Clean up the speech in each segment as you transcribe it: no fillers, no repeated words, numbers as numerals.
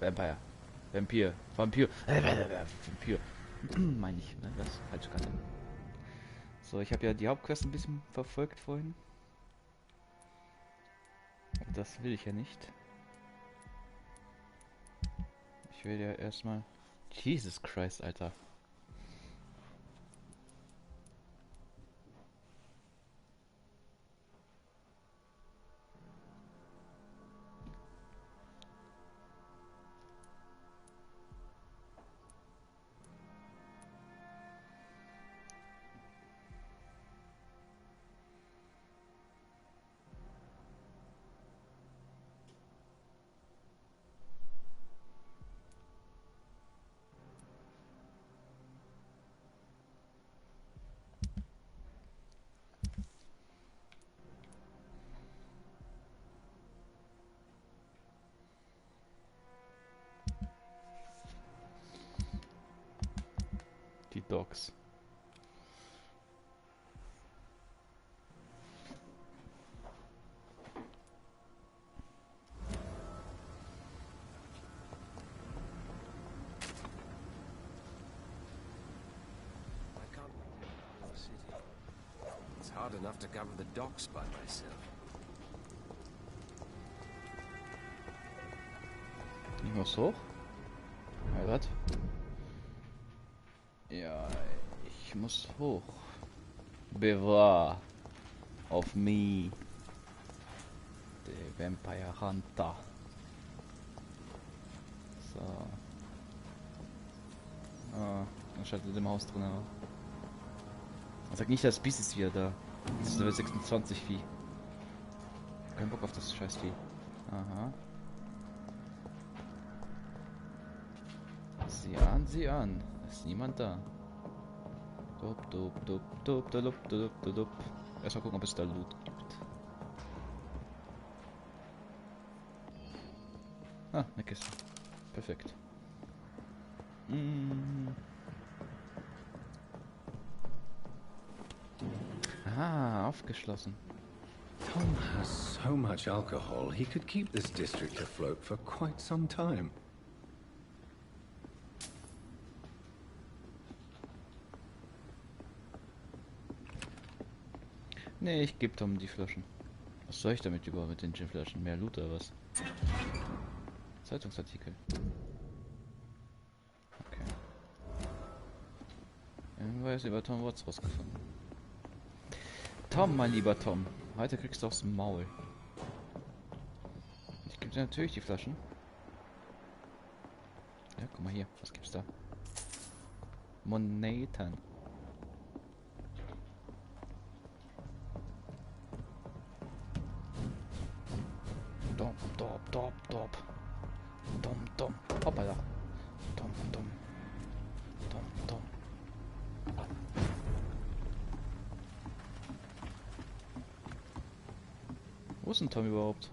Vampyr. Vampyr. Vampyr. Vampyr. Meine ich, ne? Das falsche Karte. So, ich habe ja die Hauptquest ein bisschen verfolgt vorhin. Das will ich ja nicht. Ich will ja erstmal... Jesus Christ, Alter. Die Dogs. It's hard enough to cover the docks by myself. Ich muss hoch. Was? Ja, ich muss hoch. Bewahr auf mich. Der Vampire Hunter. So. Ah, dann schaltet im Haus drin. Man sagt nicht, dass Spieles ist wieder da. Das ist Level 26 Vieh. Kein Bock auf das scheiß Vieh. Aha. Sieh an, sieh an. Ist niemand da. Dup, dup, dup, dup, dup, dup, dup, dup. Erstmal gucken, ob es da Loot gibt. Ah, eine Kiste. Perfekt. Ah, aufgeschlossen. Tom has so much alcohol, he could keep this district afloat for quite some time. Nee, ich gebe Tom die Flaschen. Was soll ich damit überhaupt mit den Gin-Flaschen? Mehr Loot oder was? Zeitungsartikel. Okay. Irgendwas über Tom Watts rausgefunden. Tom, mein lieber Tom. Heute kriegst du aufs Maul. Ich gebe dir natürlich die Flaschen. Ja, guck mal hier. Was gibt's da? Moneten. Dom, dop, dop, dop. Dom, dom. Hoppala. Dom, dom. Dom, dom. Wo ist denn Tom überhaupt?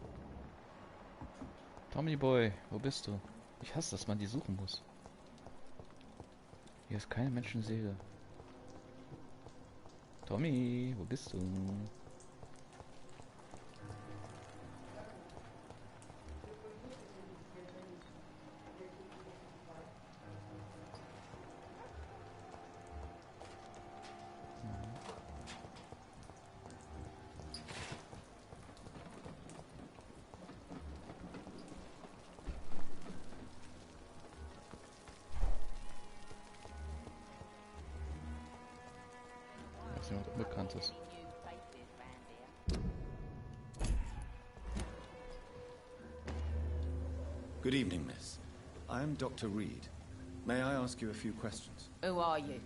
Tommy Boy, wo bist du? Ich hasse, dass man die suchen muss. Hier ist keine Menschenseele. Tommy, wo bist du? Jemand Unbekanntes. Good evening, miss. I am Dr. Reed. May I ask you a few questions? Who are you?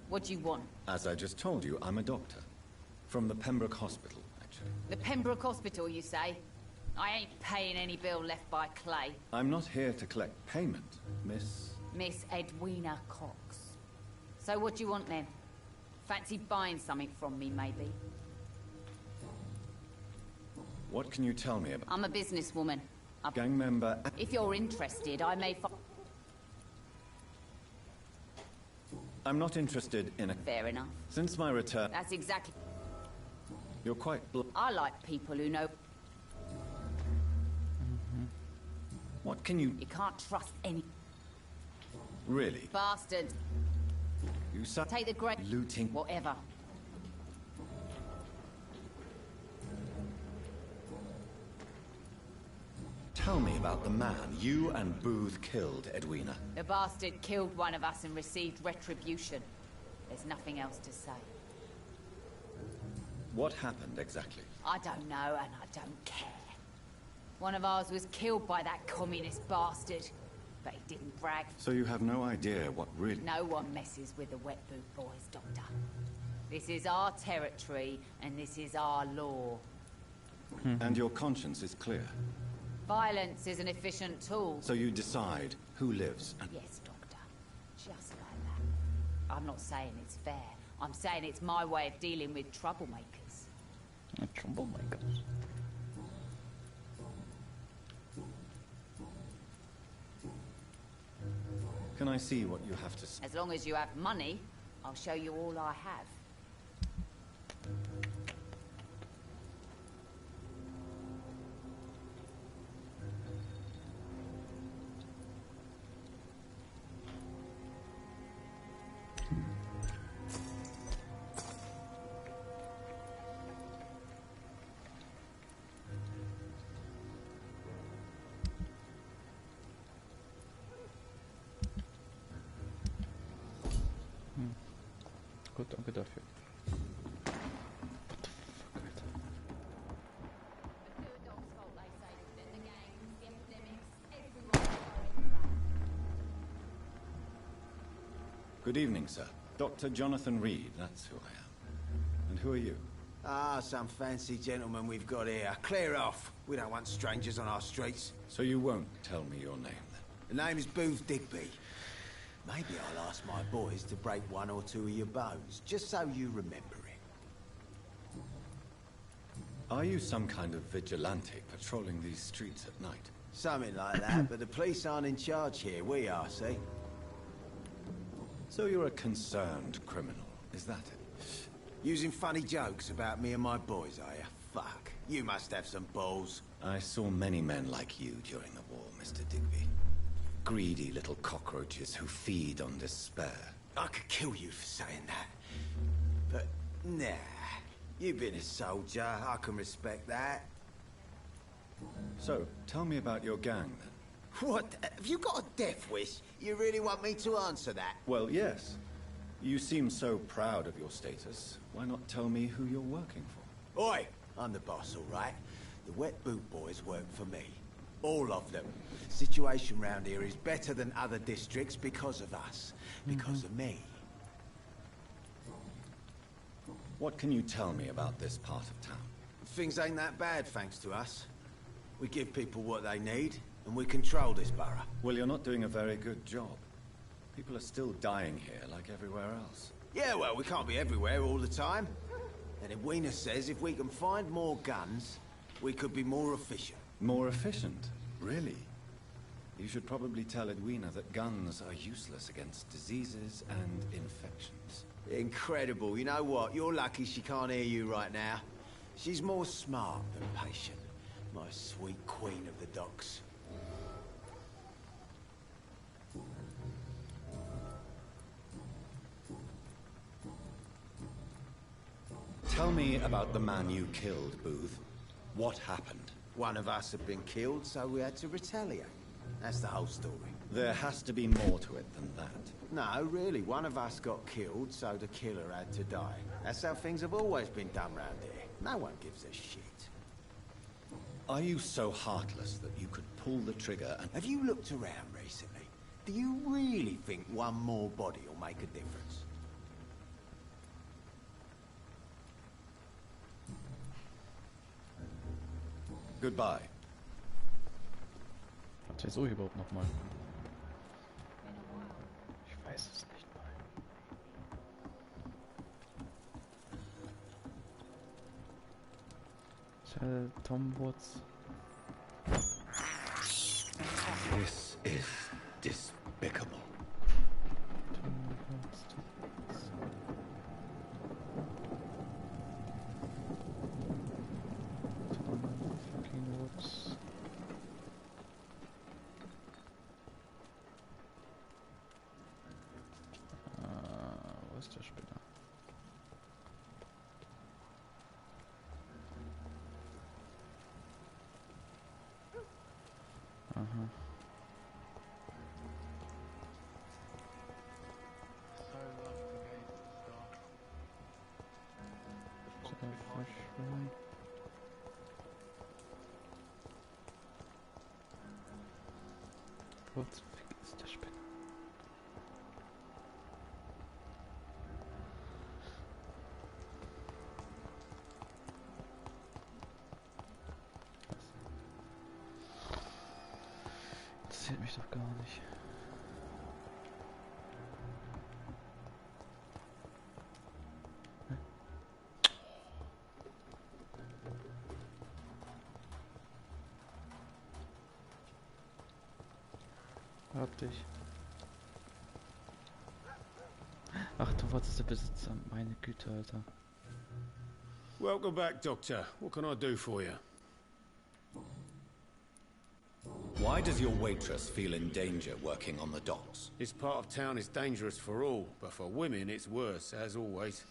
What do you want? As I just told you, I'm a doctor. From the Pembroke Hospital, actually. The Pembroke Hospital, you say? I ain't paying any bill left by Clay. I'm not here to collect payment, miss. Miss Edwina Cox. So what do you want then? Fancy buying something from me, maybe? What can you tell me about I'm a businesswoman. a gang member? If you're interested, I may I'm not interested in a... Fair enough. Since my return... That's exactly... You're quite... I like people who know... What can you... You can't trust any Really? bastard. You Take the great... looting... Whatever. Tell me about the man you and Booth killed, Edwina. The bastard killed one of us and received retribution. There's nothing else to say. What happened exactly? I don't know, and I don't care. One of ours was killed by that communist bastard, but he didn't brag. So you have no idea what really... No one messes with the wet boot boys, Doctor. This is our territory, and this is our law. And your conscience is clear. Violence is an efficient tool. So you decide who lives and... Yes, Doctor. Just like that. I'm not saying it's fair. I'm saying it's my way of dealing with troublemakers. Troublemakers. Can I see what you have to say? As long as you have money, I'll show you all I have. Gut, danke dafür. Good evening, sir. Dr. Jonathan Reed, that's who I am. And who are you? Ah, some fancy gentleman we've got here. Clear off. We don't want strangers on our streets. So you won't tell me your name, then? The name is Booth Digby. Maybe I'll ask my boys to break one or two of your bones, just so you remember it. Are you some kind of vigilante patrolling these streets at night? Something like that, but the police aren't in charge here. We are, see? So you're a concerned criminal, is that it? Using funny jokes about me and my boys, are you? Fuck. You must have some balls. I saw many men like you during the war, Mr. Digby. Greedy little cockroaches who feed on despair. I could kill you for saying that. But, nah. You've been a soldier. I can respect that. So, tell me about your gang, then. What? Have you got a death wish? You really want me to answer that? Well, yes. You seem so proud of your status. Why not tell me who you're working for? Oi! I'm the boss, all right? The wet boot boys work for me. All of them. Situation round here is better than other districts because of us. Because of me. What can you tell me about this part of town? Things ain't that bad, thanks to us. We give people what they need, and we control this borough. Well, you're not doing a very good job. People are still dying here like everywhere else. Yeah, well, we can't be everywhere all the time. And Edwina says if we can find more guns, we could be more efficient. More efficient? Really? You should probably tell Edwina that guns are useless against diseases and infections. Incredible. You know what? You're lucky she can't hear you right now. She's more smart than patient. My sweet queen of the docks. Tell me about the man you killed, Booth. What happened? One of us had been killed, so we had to retaliate. That's the whole story. There has to be more to it than that. No, really. One of us got killed, so the killer had to die. That's how things have always been done round here. No one gives a shit. Are you so heartless that you could pull the trigger and... Have you looked around recently? Do you really think one more body will make a difference? Goodbye. Wieso überhaupt nochmal? Ich weiß es nicht mal. Tell Tom Woods. This is despicable. Tom Woods. Tom fucking Woods. ist der Spinner? Aha. Verschwimmen. Wo zum Fick ist der Spinner? Interessiert mich doch gar nicht. Hab dich. Ach, du warst der Besitzer. Meine Güte, Alter. Welcome back, Doctor. What can I do for you? Why does your waitress feel in danger working on the docks? This part of town is dangerous for all, but for women it's worse, as always.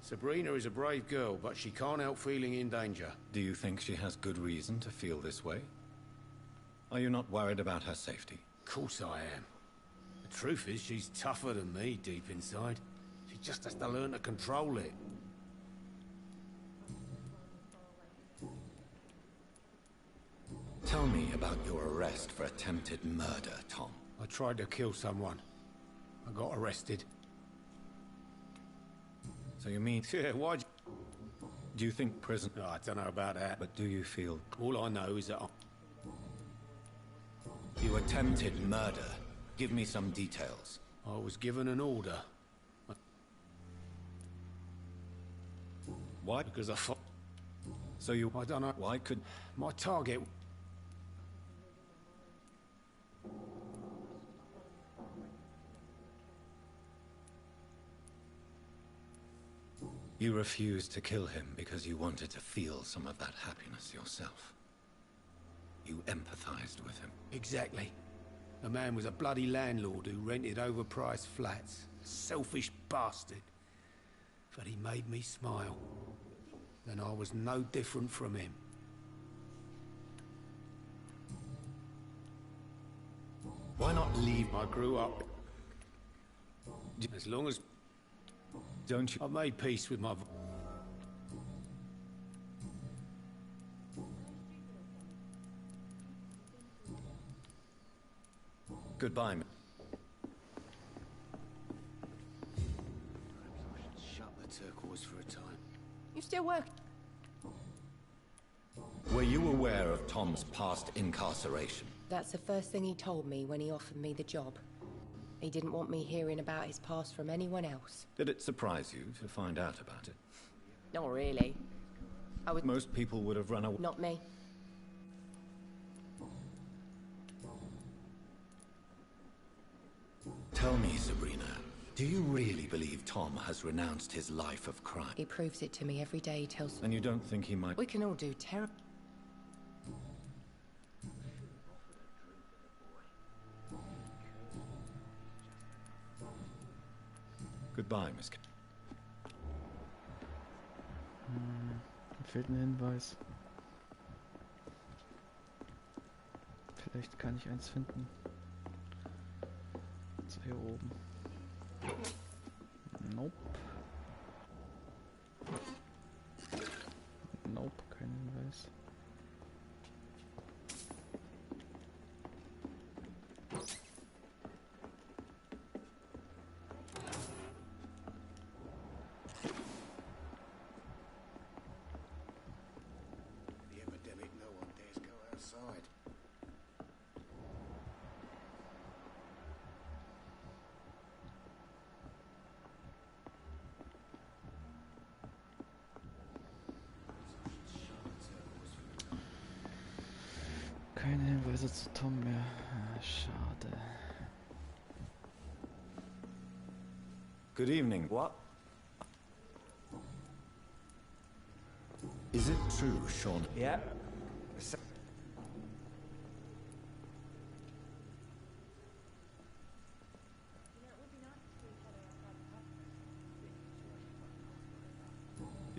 Sabrina is a brave girl, but she can't help feeling in danger. Do you think she has good reason to feel this way? Are you not worried about her safety? Of course I am. The truth is, she's tougher than me deep inside. She just has to learn to control it. Tell me about your arrest for attempted murder, Tom. I tried to kill someone. I got arrested. So you mean... Yeah, why? Do you think prison... Oh, I don't know about that. But do you feel... All I know is that You attempted murder. Give me some details. I was given an order. Why? Because I fought. So you... I don't know. Why could... My target... You refused to kill him because you wanted to feel some of that happiness yourself. You empathized with him. Exactly. The man was a bloody landlord who rented overpriced flats. Selfish bastard. But he made me smile. Then I was no different from him. Why not leave? I grew up... As long as... Don't you... I made peace with my... Goodbye. Shut the turquoise for a time. You still work? Were you aware of Tom's past incarceration? That's the first thing he told me when he offered me the job. He didn't want me hearing about his past from anyone else. Did it surprise you to find out about it? Not really. I would... Most people would have run away. Not me. Tell me, Sabrina, do you really believe Tom has renounced his life of crime? He proves it to me every day. He tells... And you don't think he might... We can all do terrible... Goodbye, Miss... Fehlt ein Hinweis. Vielleicht kann ich eins finden. So, hier oben. Nope. Nope, kein Hinweis. The epidemic, no one dares go outside. Keine Hinweise zu Tom mehr. Ah, schade. Good evening. What? Is it true, Sean? Yeah.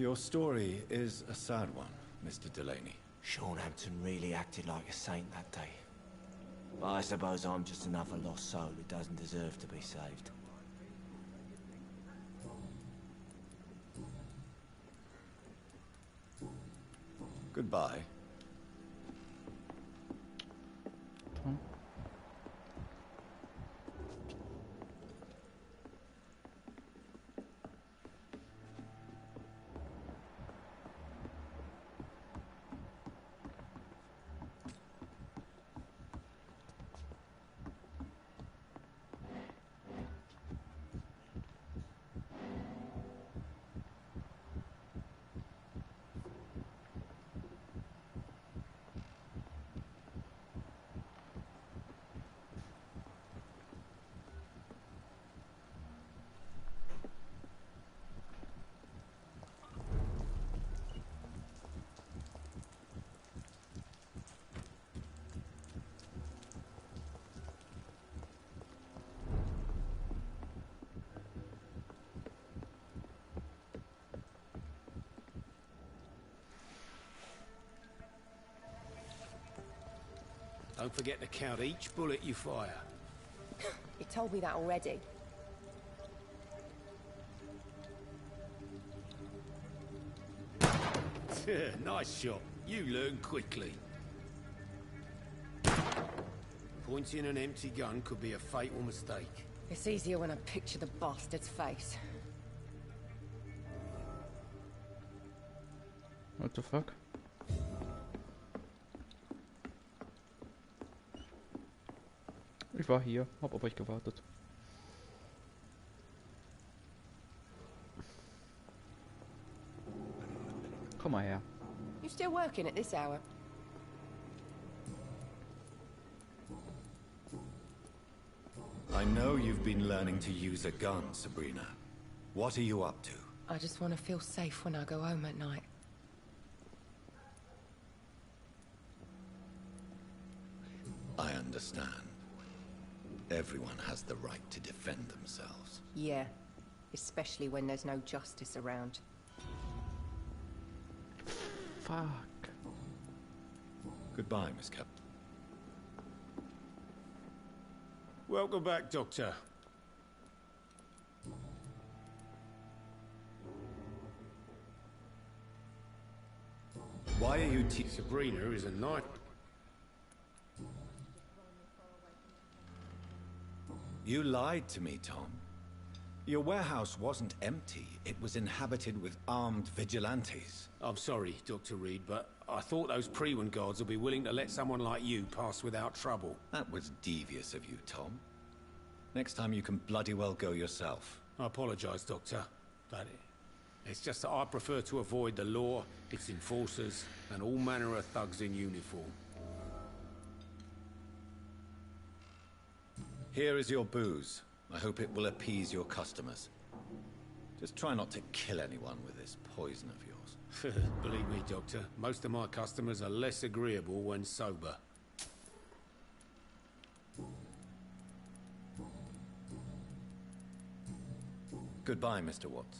Your story is a sad one, Mr. Delaney. Sean Hampton really acted like a saint that day. But I suppose I'm just another lost soul who doesn't deserve to be saved. Goodbye. Tom. Don't forget to count each bullet you fire. You told me that already. Nice shot. You learn quickly. Pointing an empty gun could be a fatal mistake. It's easier when I picture the bastard's face. What the fuck? Ich war hier, hab auf euch gewartet. Komm mal her. You still working at this hour? I know you've been learning to use a gun, Sabrina. What are you up to? I just want to feel safe when I go home at night. I understand. Everyone has the right to defend themselves. Yeah, especially when there's no justice around. Fuck. Goodbye, Miss Cap. Welcome back, Doctor. Why are you Sabrina is a knife. You lied to me, Tom. Your warehouse wasn't empty. It was inhabited with armed vigilantes. I'm sorry, Dr. Reed, but I thought those Pre-Wan guards would be willing to let someone like you pass without trouble. That was devious of you, Tom. Next time you can bloody well go yourself. I apologize, Doctor, but it's just that I prefer to avoid the law, its enforcers, and all manner of thugs in uniform. Here is your booze. I hope it will appease your customers. Just try not to kill anyone with this poison of yours. Believe me, Doctor, most of my customers are less agreeable when sober. Goodbye, Mr. Watts.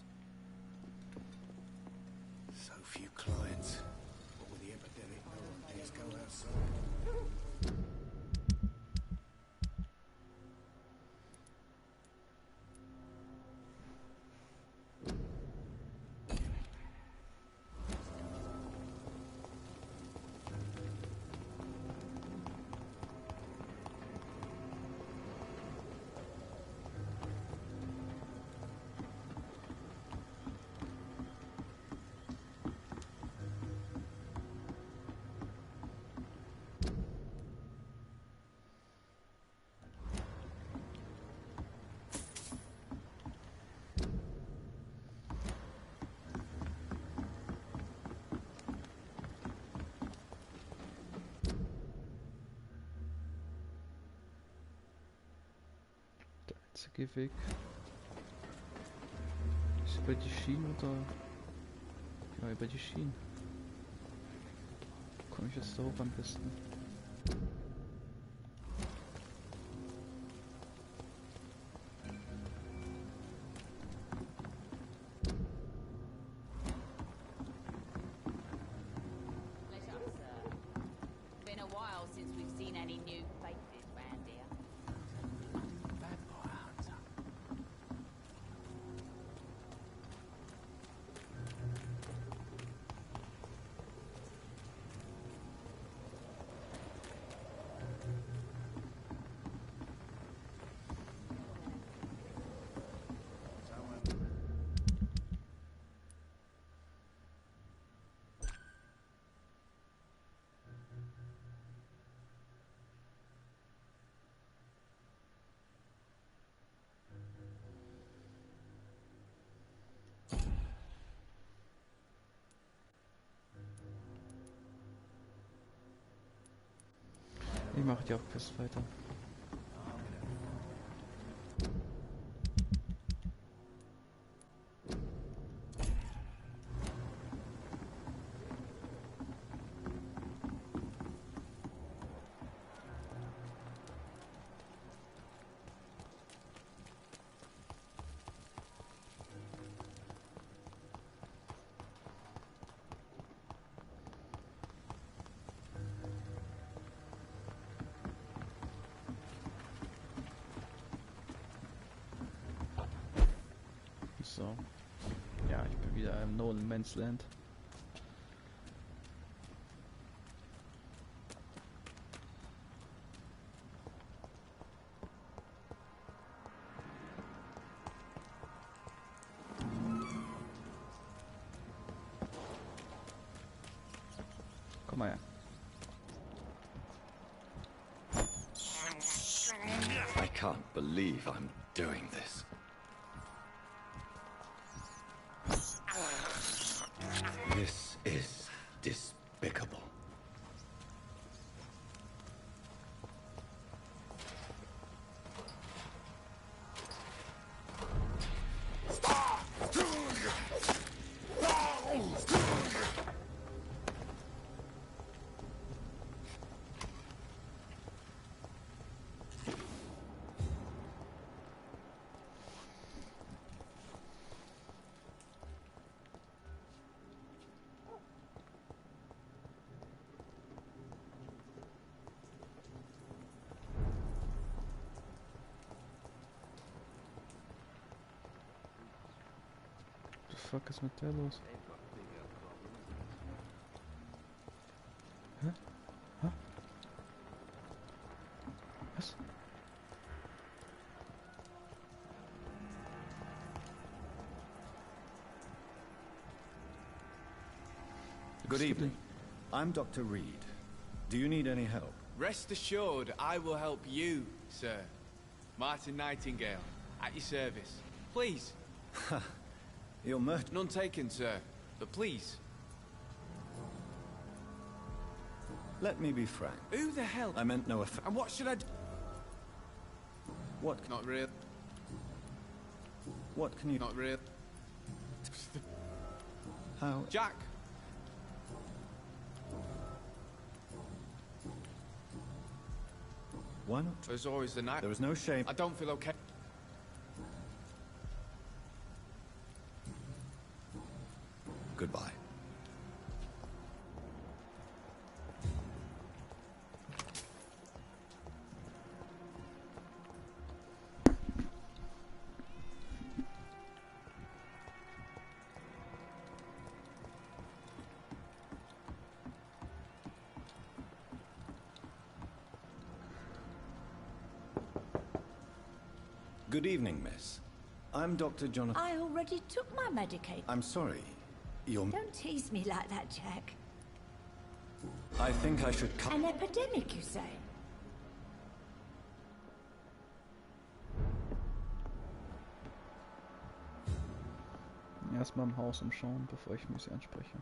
So few clients. What with the epidemic, no one dares go outside. Geh weg. Ist über die Schienen oder? Ja, über die Schienen. Komme ich jetzt darauf am besten? any new faces round here. Vampire hunter. Ich mache die auch Quest weiter. So. Ja, ich bin wieder im No Man's Land. Komm mal her. I can't believe I'm doing this. This is despicable. Was fuck ist mit der los? Hä? Hä? Was? Good evening. I'm Dr. Reed. Do you need any help? Rest assured, I will help you, sir. Martin Nightingale, at your service. Please. You're None taken, sir. But please. Let me be frank. Who the hell? I meant no offense. And what should I do? What? Not real. What can you? Not real. How? Jack. Why not? There's always the night. There is no shame. I don't feel okay. Goodbye. Good evening, miss. I'm Dr. Jonathan. I already took my medication. I'm sorry. You're... Don't tease me like that, Jack. I think I should come... An epidemic, you say? Erstmal im Haus umschauen, bevor ich mich anspreche.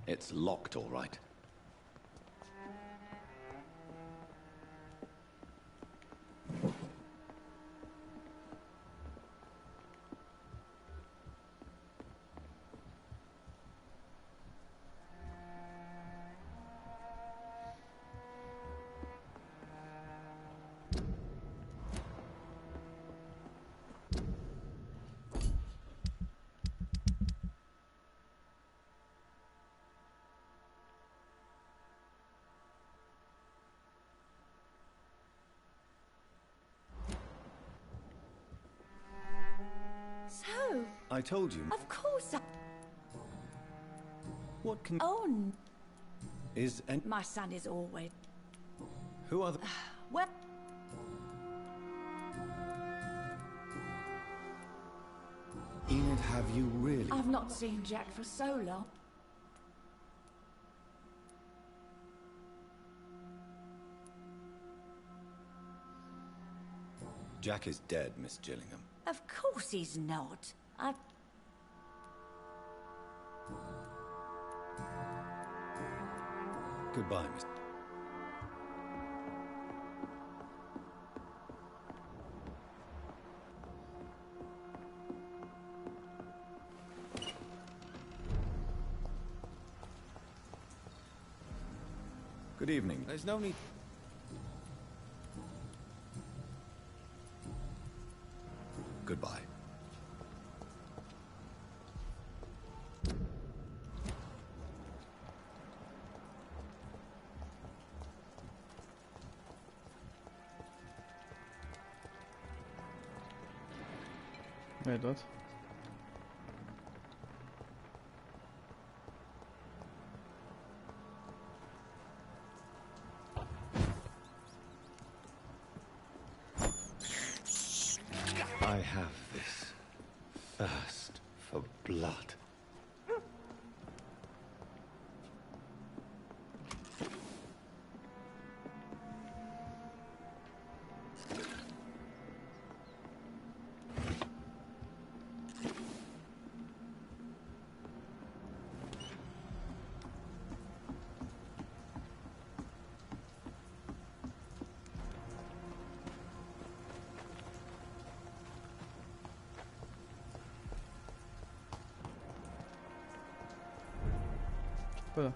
It's locked, all right. I told you. Of course I... What can... Oh, Is... And my son is always... who are the... Well... Enid, have you really... I've not seen Jack for so long. Jack is dead, Miss Gillingham. Of course he's not. Goodbye, Miss... Good evening. There's no need... Goodbye. Wer dort? I have this thirst for blood. Voilà.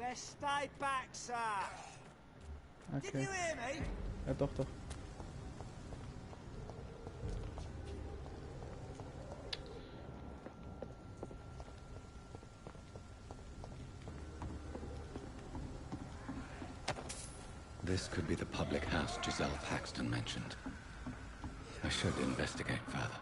Best stay back, sir. Did Okay. you hear me? Ja, doch, doch. This could be the public house Giselle Paxton mentioned. I should investigate further.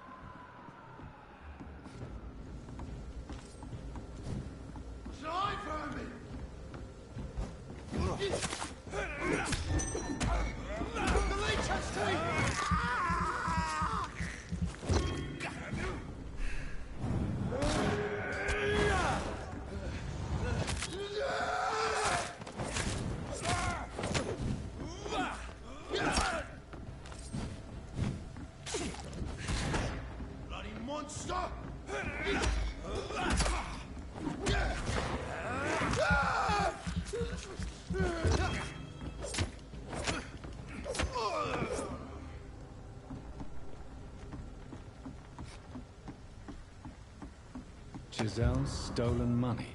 Giselle's stolen money.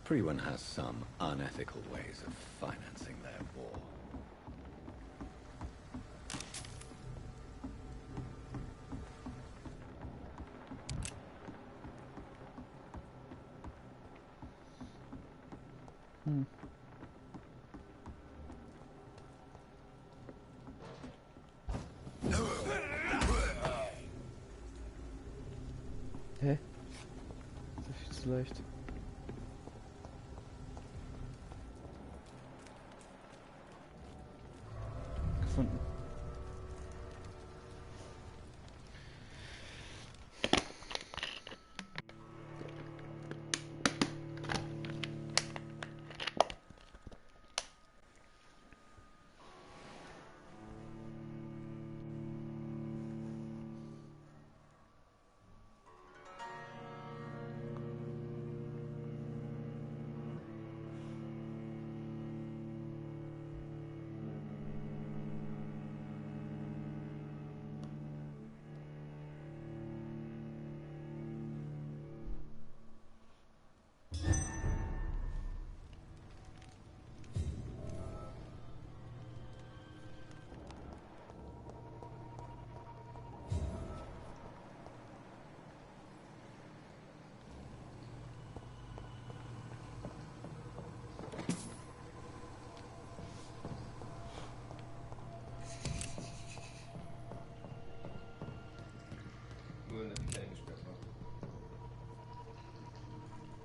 Prewen has some unethical ways of financing their war. Hä? Das ist viel zu leicht. Gefunden.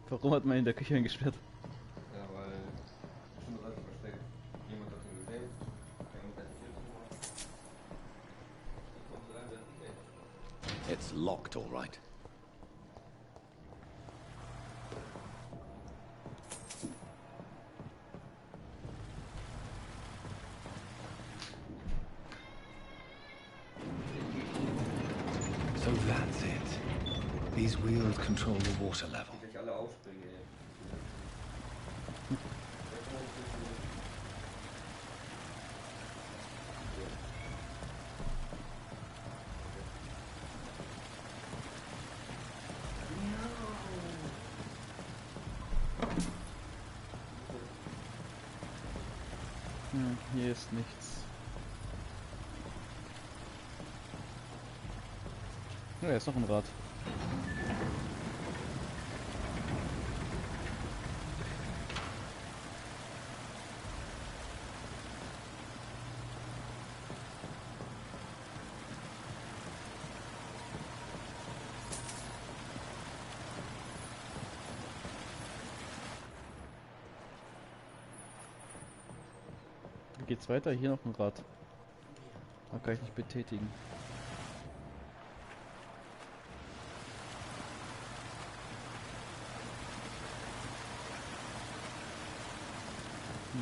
Warum hat man ihn in der Küche eingesperrt? Ja, weil schon Leute versteckt. Jemand hat ihn gesehen. Jemand hat ihn gesehen. It's locked, all right. So that's it. These wheels control the water level. Sich alle aufspringen, ey. Hier ist nichts. Ja, hier ist noch ein Rad. Wie geht's weiter? Hier noch ein Rad. Da kann ich nicht betätigen.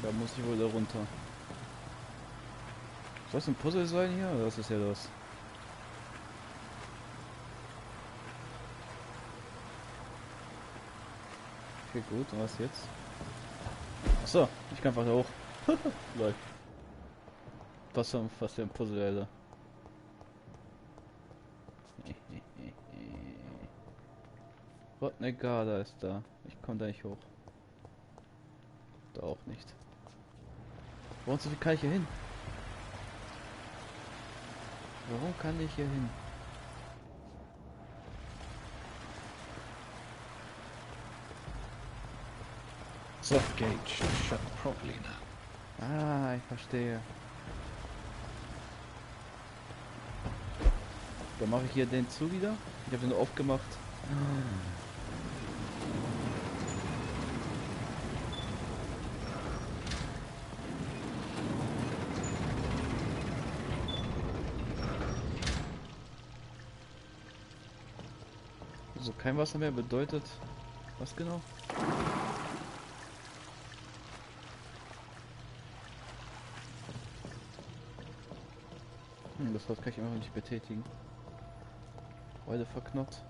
Da muss ich wohl da runter. Soll das ein Puzzle sein hier? Oder was ist ja das? Okay, gut. Und was jetzt? Achso, ich kann einfach da hoch. Lol. Was für ein Puzzle, Alter. What, ne, da ist da. Ich komme da nicht hoch. Da auch nicht. Warum so viel kann ich hier hin? Warum kann ich hier hin? Gate should shut properly now. Ah, ich verstehe. Dann mache ich hier den zu wieder. Ich habe den aufgemacht. So, kein Wasser mehr bedeutet was genau? Das Wort kann ich einfach nicht betätigen. Heute verknopft.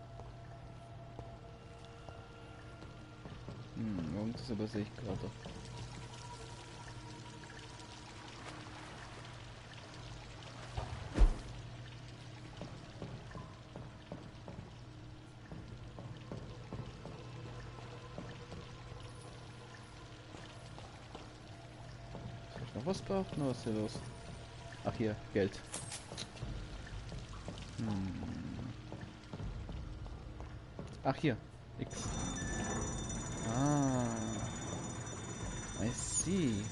Irgendwas übersehe ich gerade. Soll ich noch was beachten oder was ist hier los? Ach hier, Geld. Ach hier, X. Ah, I see.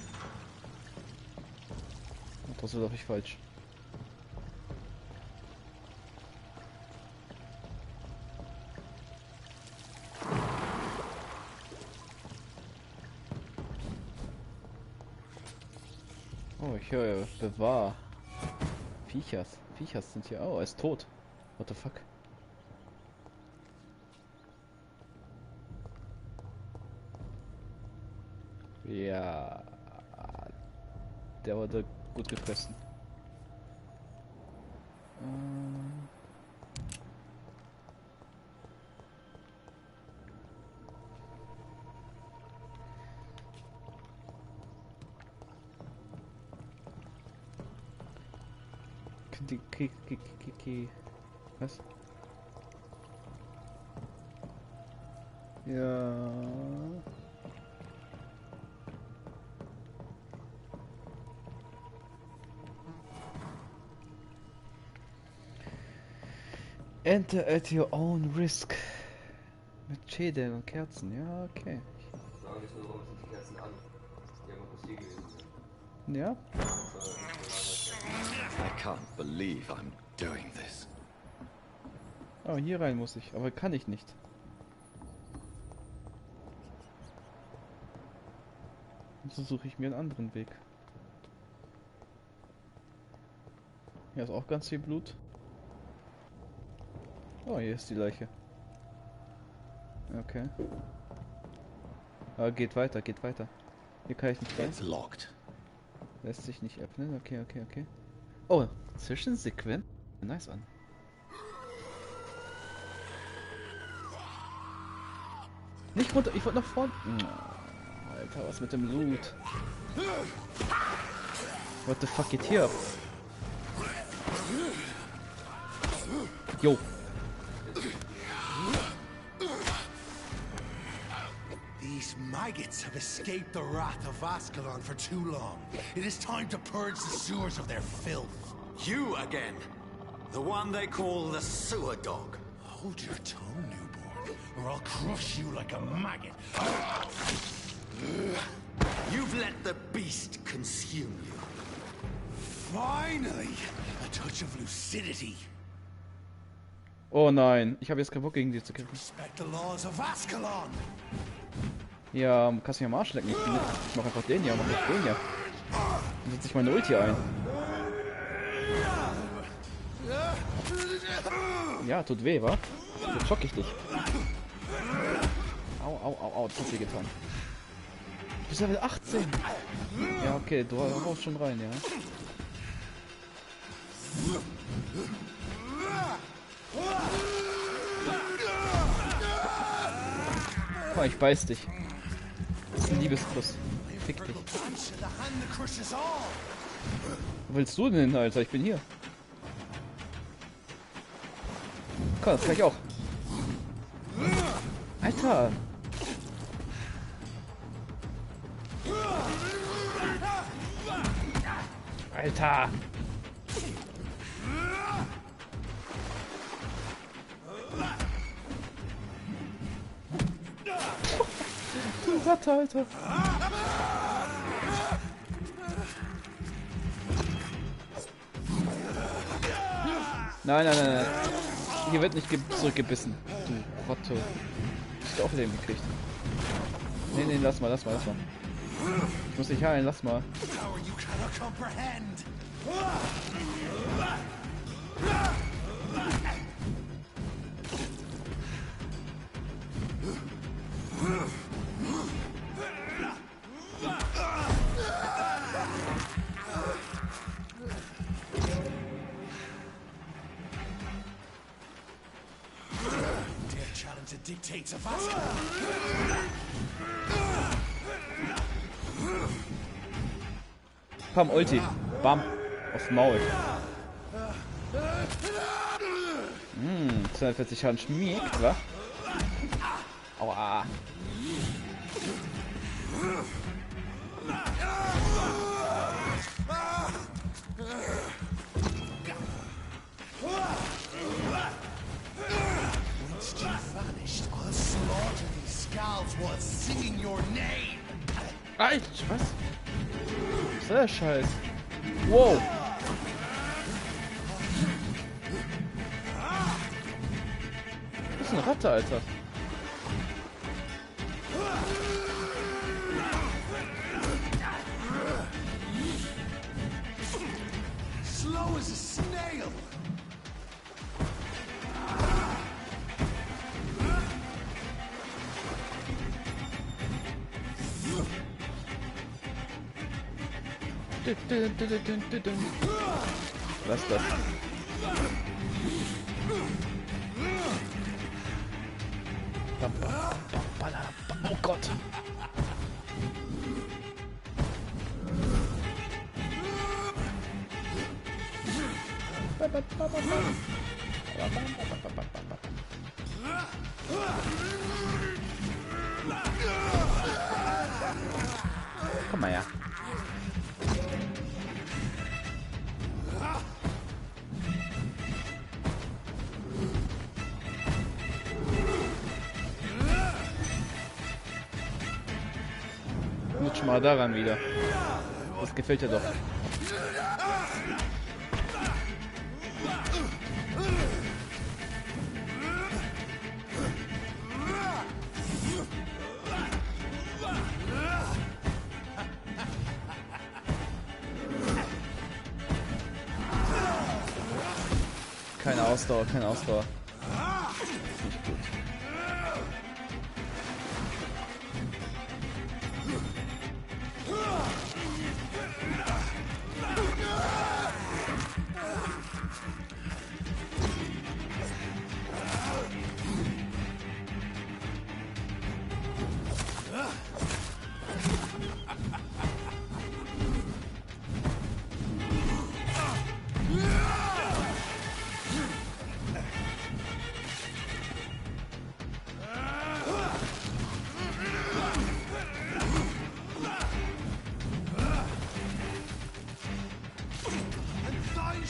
Und das war doch nicht falsch. Oh, ich höre, bewahr. Viechers sind hier. Oh, er ist tot. What the fuck? Ja. Der wurde gut gefressen. Was? Ja. Enter at your own risk. Mit Schädeln und Kerzen, ja, okay. Sagen nicht nur, warum sind die Kerzen an? Die haben auch hier gewesen sind. Ja? I can't believe I'm doing this. Oh, hier rein muss ich, aber kann ich nicht. Und so suche ich mir einen anderen Weg. Hier ist auch ganz viel Blut. Oh, hier ist die Leiche. Okay. Aber geht weiter, geht weiter. Hier kann ich nicht rein. It's locked. Lässt sich nicht öffnen. Okay, okay, okay. Oh, Zwischensequenz. Nice an. Nicht runter, ich wollte nach vorne. Oh, Alter, was mit dem Loot? What the fuck geht hier ab? Jo. These maggots have escaped the wrath of Ascalon for too long. It is time to purge the sewers of their filth. You again. The one they call the sewer dog. Hold your tongue, newborn, or I'll crush you like a maggot. You've let the beast consume you. Finally, a touch of lucidity. Oh nein, ich habe jetzt keinen Bock gegen die zu kämpfen. Respect the laws of Ascalon. Ja, kannst du mich am Arsch lecken. Ich mach einfach den hier, mach nicht den hier. Dann setze ich meine Ulti ein. Ja, tut weh, wa? Jetzt schock ich dich. Au, au, au, au, das hat weh getan. Du bist Level 18. Ja, okay, du haust schon rein, ja. Oh, ich beiß dich. Das ist ein Liebeskuss. Fick dich. Wo willst du denn hin, Alter? Ich bin hier. Komm, das kann ich auch. Alter! Alter! Du Ratte, Alter! Nein, nein, nein, nein. Hier wird nicht zurückgebissen. Du Ratte. Hast du auch Leben gekriegt. Nee, nee, lass mal. Ich muss dich heilen, lass mal. Dictates of us. Komm, Ulti. Bam. Aufs Maul. 240 Schaden schmiegt, wa? Aua. Alter, was? Was ist der Scheiß? Wow. Das ist eine Ratte, Alter. Slow as a snail. Was ist das? Oh Gott! Komm mal her. Lutsch mal daran wieder. Das gefällt dir doch. Keine Ausdauer, keine Ausdauer. Nicht gut.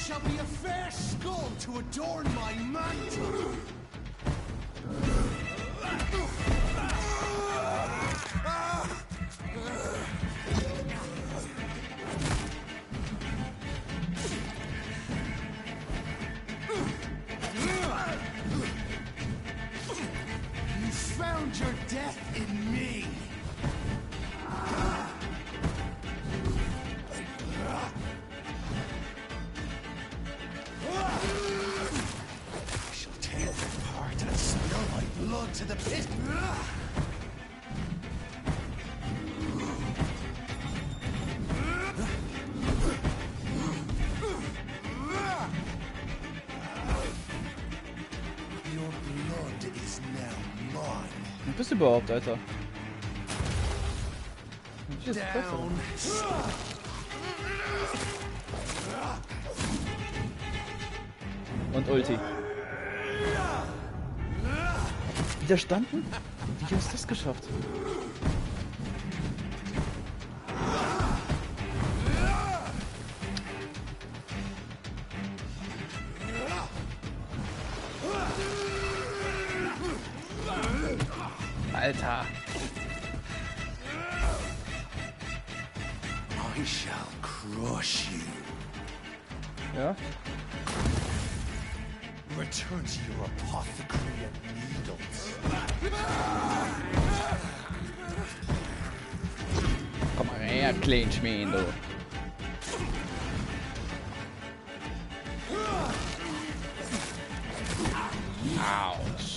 Shall be a fair skull to adorn my mantle. You found your death in me. Blood to the pit. Your blood is now mine. Wo bist du überhaupt, Alter? Down. Und Ulti. Widerstanden? Wie hast du das geschafft? Alter. I shall crush you. Ja? Return to your apothecary of needles. Komm mal her, Clinchman, du. Autsch.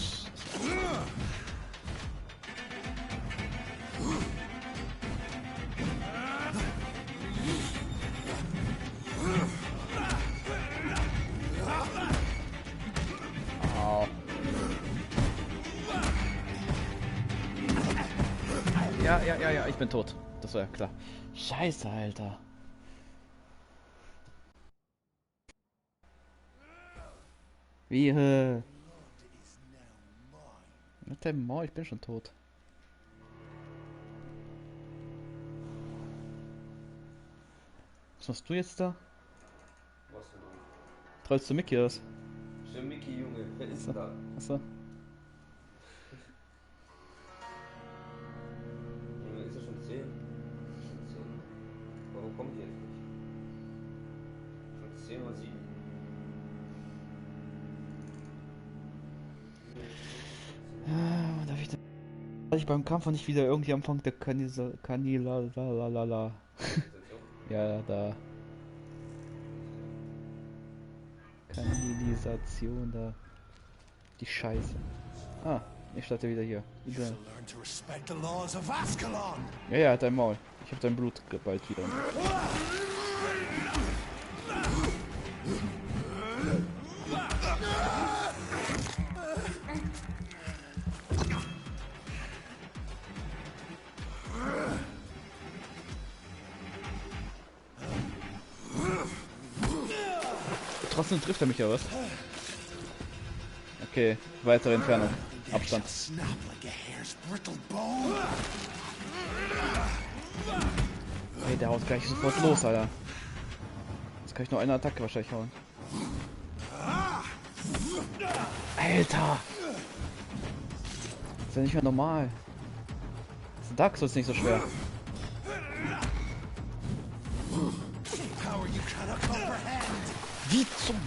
Au. Ja, ich bin tot. Das war ja klar. Scheiße, Alter. Wie, mit dem Maul, ich bin schon tot. Was machst du jetzt da? Was denn? Trollst du Mickey aus? Schon Mickey, Junge. Wer ist Achso. da? Achso. Junge, ist er schon 10? Schon 10. Warum kommt ihr jetzt nicht? Schon 10 oder 7? Darf ich beim Kampf nicht wieder irgendwie Anfang der Kanilalala. Ja, da. Kanalisation da. Die Scheiße. Ah, ich starte wieder hier. Wieder. Ja, dein Maul. Ich hab dein Blut bald wieder. Trotzdem trifft er mich ja was. Okay, weitere Entfernung. Abstand. Hey, der haut gleich sofort los, Alter. Jetzt kann ich nur eine Attacke wahrscheinlich hauen. Alter! Das ist ja nicht mehr normal. Das Dark Souls ist nicht so schwer. Wie zum...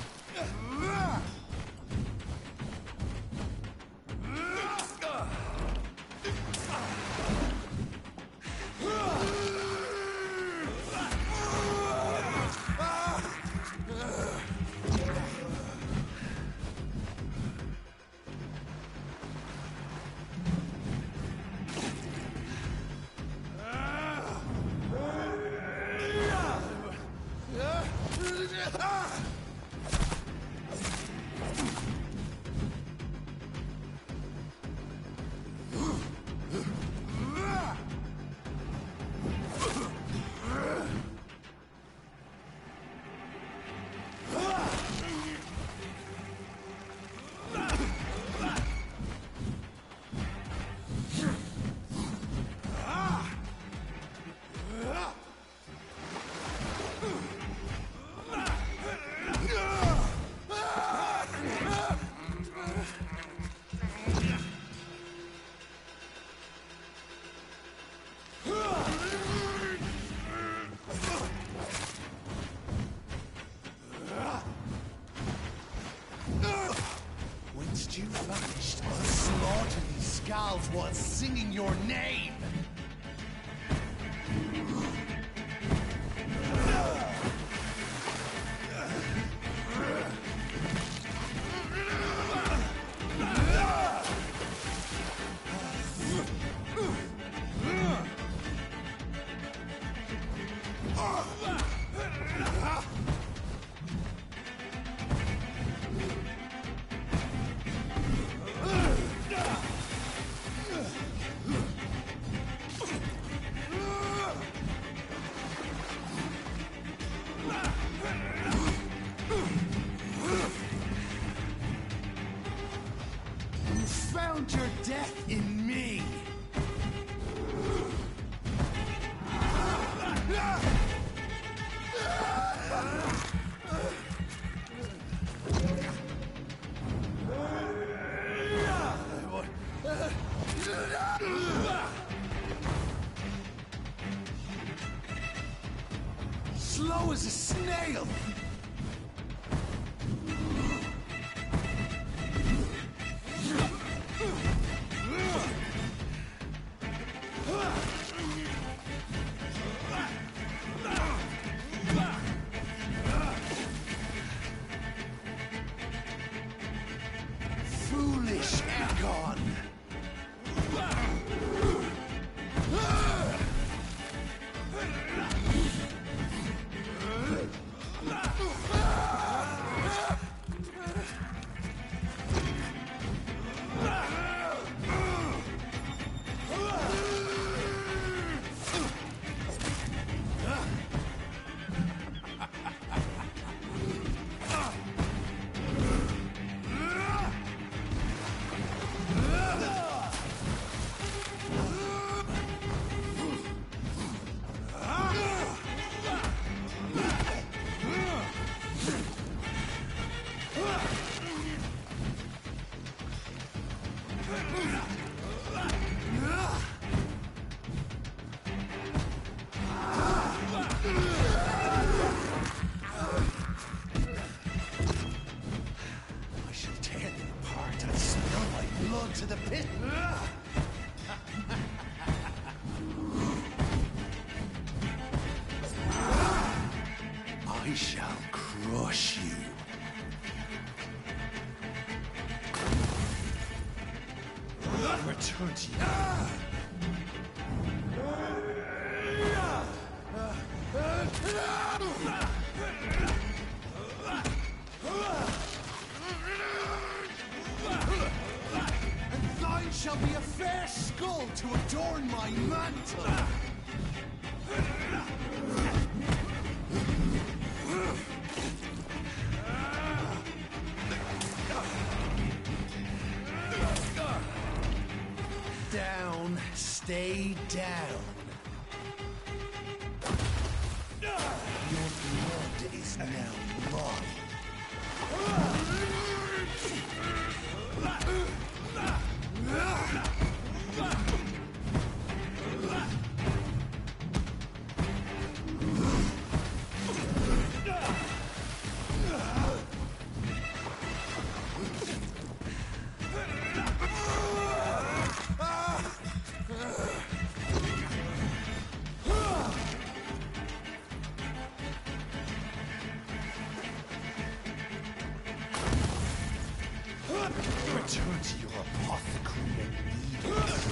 You vanished. The slaughter these skulls was singing your name. slow as a snail. Foolish Egon. To the pit. I shall crush you. Return to you. Shall be a fair skull to adorn my mantle. Down, stay down. Your blood is now mine. Return to your apothecary and needles.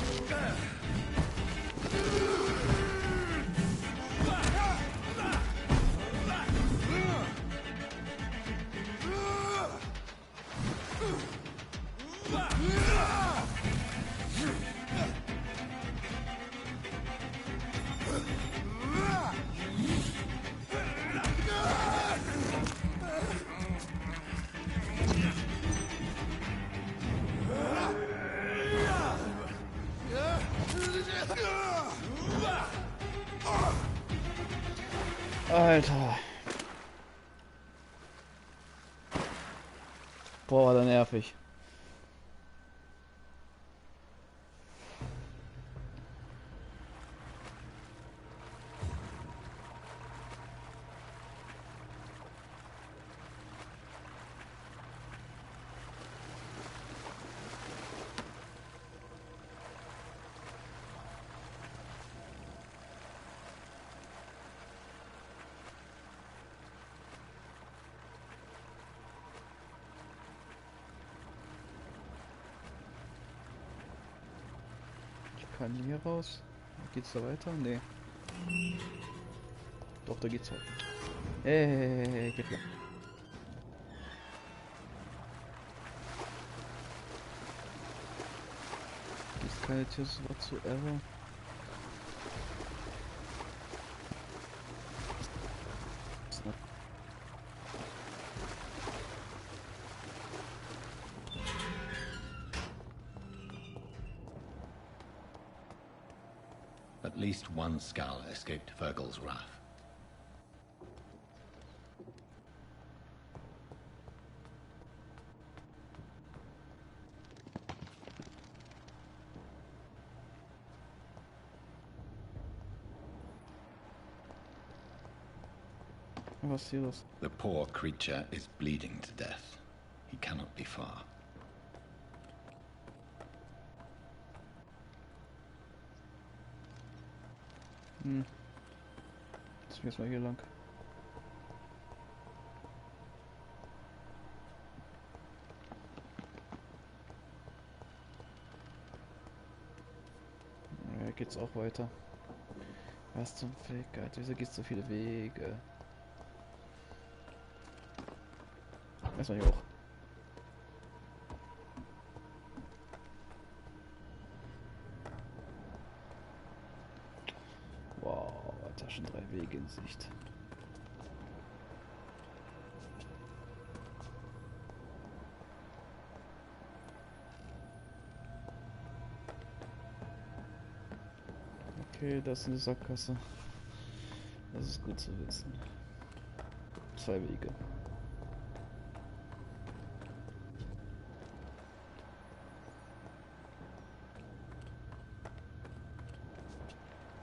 Alter. Boah, war der nervig. Kann hier raus? Geht's da weiter? Nee. Doch, da geht's weiter. Hey, geht klar. Gibt's keine Tears whatsoever. At least one skull escaped Fergal's wrath. Was ist hier los? The poor creature is bleeding to death. He cannot be far. Jetzt müssen wir hier lang. Ja, geht's auch weiter. Was zum Fick, Alter, wieso gibt's so viele Wege? Erstmal hier hoch. Wow, Alter, schon 3 Wege in Sicht. Okay, das ist eine Sackgasse. Das ist gut zu wissen. 2 Wege.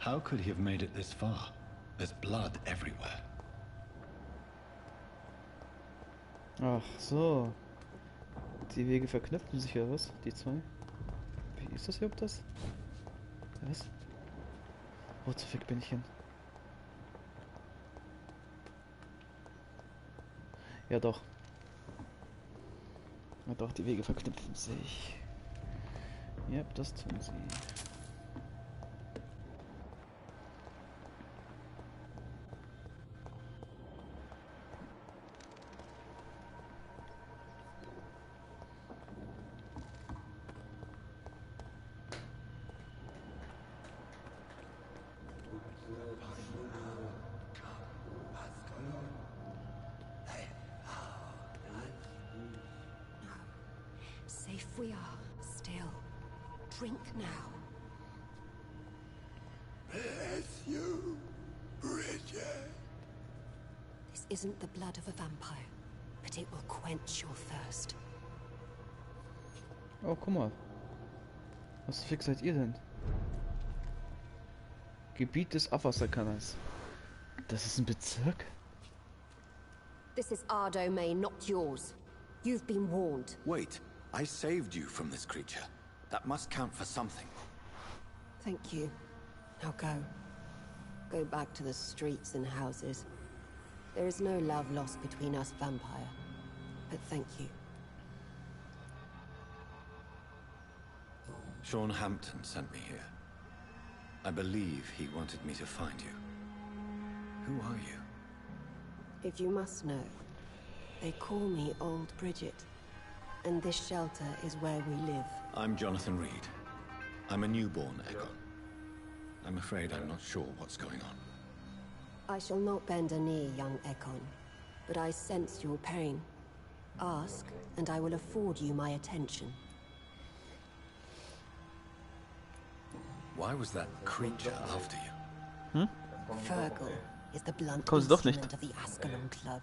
How could he have made it this far? There's blood everywhere. Ach so. Die Wege verknüpfen sich ja was? Die 2? Wie ist das überhaupt das? Was? Wo zur Fick bin ich hin? Ja doch. Ja doch, die Wege verknüpfen sich. Ja, das tun sie. Safe we are, still. Drink now. Bless you, Bridget. This isn't the blood of a vampire, but it will quench your thirst. Oh, guck mal. Was Fick seid ihr denn? Gebiet des Abwasserkanals. Das ist ein Bezirk? This is our domain, not yours. You've been warned. Wait, I saved you from this creature. That must count for something. Thank you. Now go. Go back to the streets and houses. There is no love lost between us, Vampire. But thank you. Sean Hampton sent me here. I believe he wanted me to find you. Who are you? If you must know, they call me Old Bridget. And this shelter is where we live. I'm Jonathan Reed. I'm a newborn Echo. I'm afraid I'm not sure what's going on. I shall not bend a knee, young Ekon, but I sense your pain. Ask, and I will afford you my attention. Why was that creature after you? Fergal is the blunt Kommst du doch nicht. instrument of the Ascalon Club.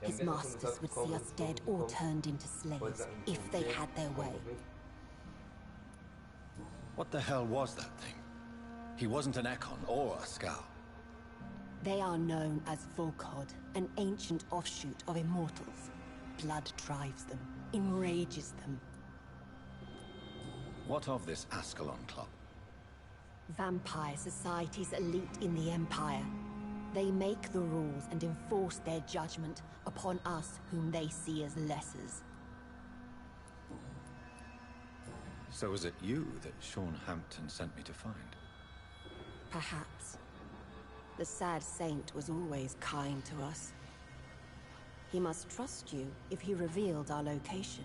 His masters would see us dead or turned into slaves, if they had their way. What the hell was that thing? He wasn't an Ekon or a Scout. They are known as Volkod, an ancient offshoot of immortals. Blood drives them, enrages them. What of this Ascalon Club? Vampire society's elite in the Empire. They make the rules and enforce their judgment upon us whom they see as lessers. So was it you that Sean Hampton sent me to find? Perhaps. The sad saint was always kind to us. He must trust you if he revealed our location.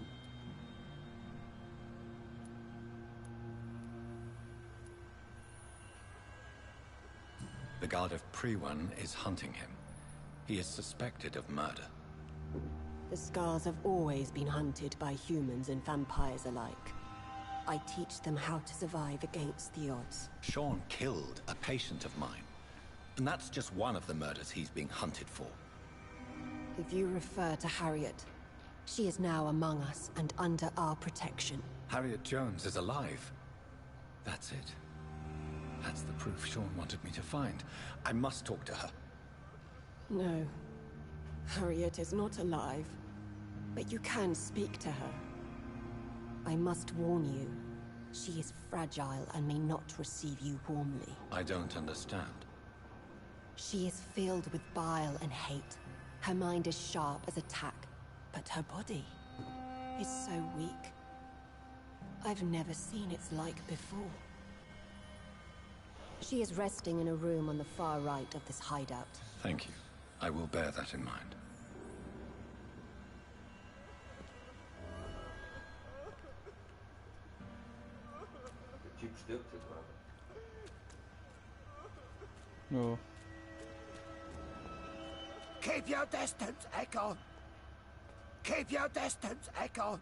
The guard of Prewan is hunting him. He is suspected of murder. The Scars have always been hunted by humans and vampires alike. I teach them how to survive against the odds. Sean killed a patient of mine. And that's just one of the murders he's being hunted for. If you refer to Harriet, she is now among us and under our protection. Harriet Jones is alive. That's it. That's the proof Sean wanted me to find. I must talk to her. No. Harriet is not alive, but you can speak to her. I must warn you, she is fragile and may not receive you warmly. I don't understand. She is filled with bile and hate. Her mind is sharp as a tack, but her body is so weak. I've never seen its like before. She is resting in a room on the far right of this hideout. Thank you. I will bear that in mind. Der Typ stirbt hier gerade. No. Keep your distance, Echo. Keep your distance, Echo.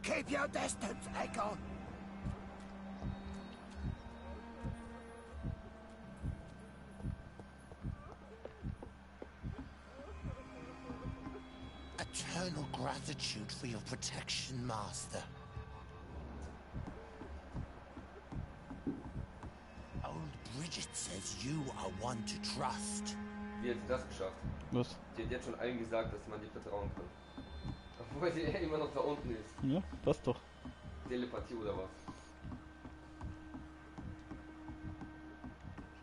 Keep your distance, Echo. Eternal gratitude for your protection, Master. Old Bridget says you are one to trust. Wie hat sie das geschafft? Was? Die hat jetzt schon allen gesagt, dass man dir vertrauen kann. Obwohl sie immer noch da unten ist. Ja, das doch. Telepathie oder was?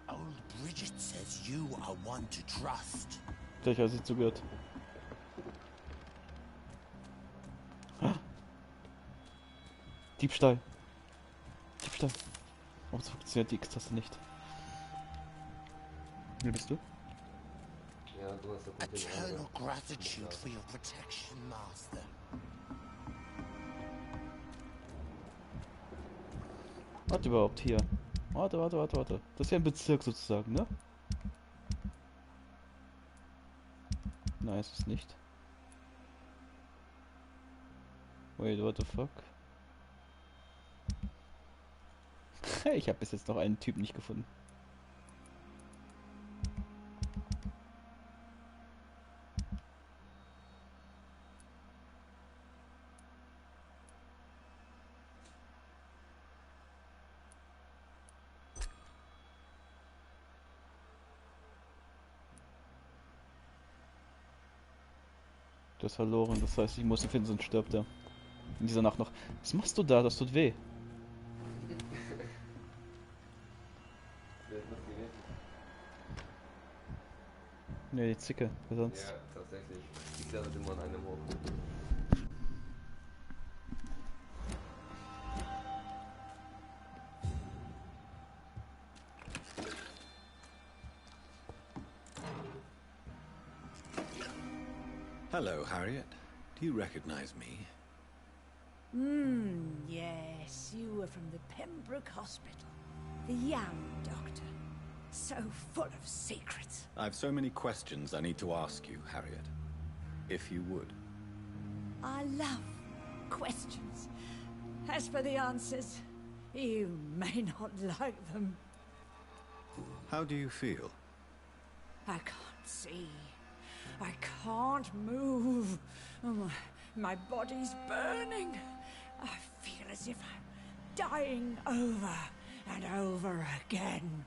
Old Bridget says you are one to trust. Gleich hat sie zugehört. Ah. Diebstahl. Diebstahl. Oh, so funktioniert die X-Taste nicht. Wer bist du? Ja, du hast da Eternal gratitude for your protection, Master. Warte überhaupt hier. Warte. Das ist ja ein Bezirk sozusagen, ne? Nein, ist es nicht. Wait, what the fuck? Ich habe bis jetzt noch einen Typ nicht gefunden. Du hast verloren, das heißt, ich muss ihn finden, sonst stirbt er. In dieser Nacht noch. Was machst du da? Das tut weh. Ne, die Zicke, wer sonst? Ja, tatsächlich. Die klettert immer an einem hoch. Hello, Harriet. Do you recognize me? Yes, you were from the Pembroke Hospital. The young doctor. So full of secrets. I have so many questions I need to ask you, Harriet. If you would. I love questions. As for the answers, you may not like them. How do you feel? I can't see. I can't move. Oh, my body's burning. I feel as if I'm dying over and over again.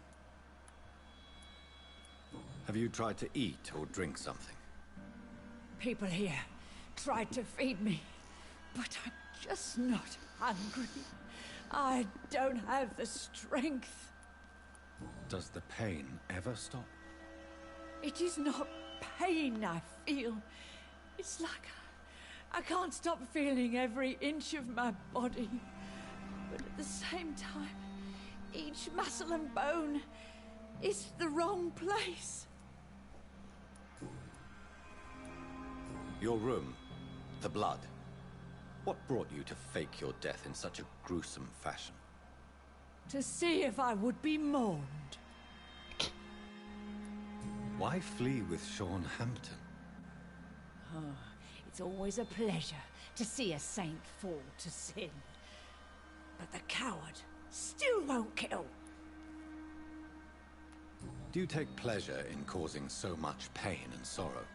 Have you tried to eat or drink something? People here tried to feed me, but I'm just not hungry. I don't have the strength. Does the pain ever stop? It is not pain I feel. It's like I can't stop feeling every inch of my body. But at the same time, each muscle and bone is the wrong place. Your room, the blood. What brought you to fake your death in such a gruesome fashion? To see if I would be mourned. Why flee with Sean Hampton? Oh, it's always a pleasure to see a saint fall to sin. But the coward still won't kill. Do you take pleasure in causing so much pain and sorrow?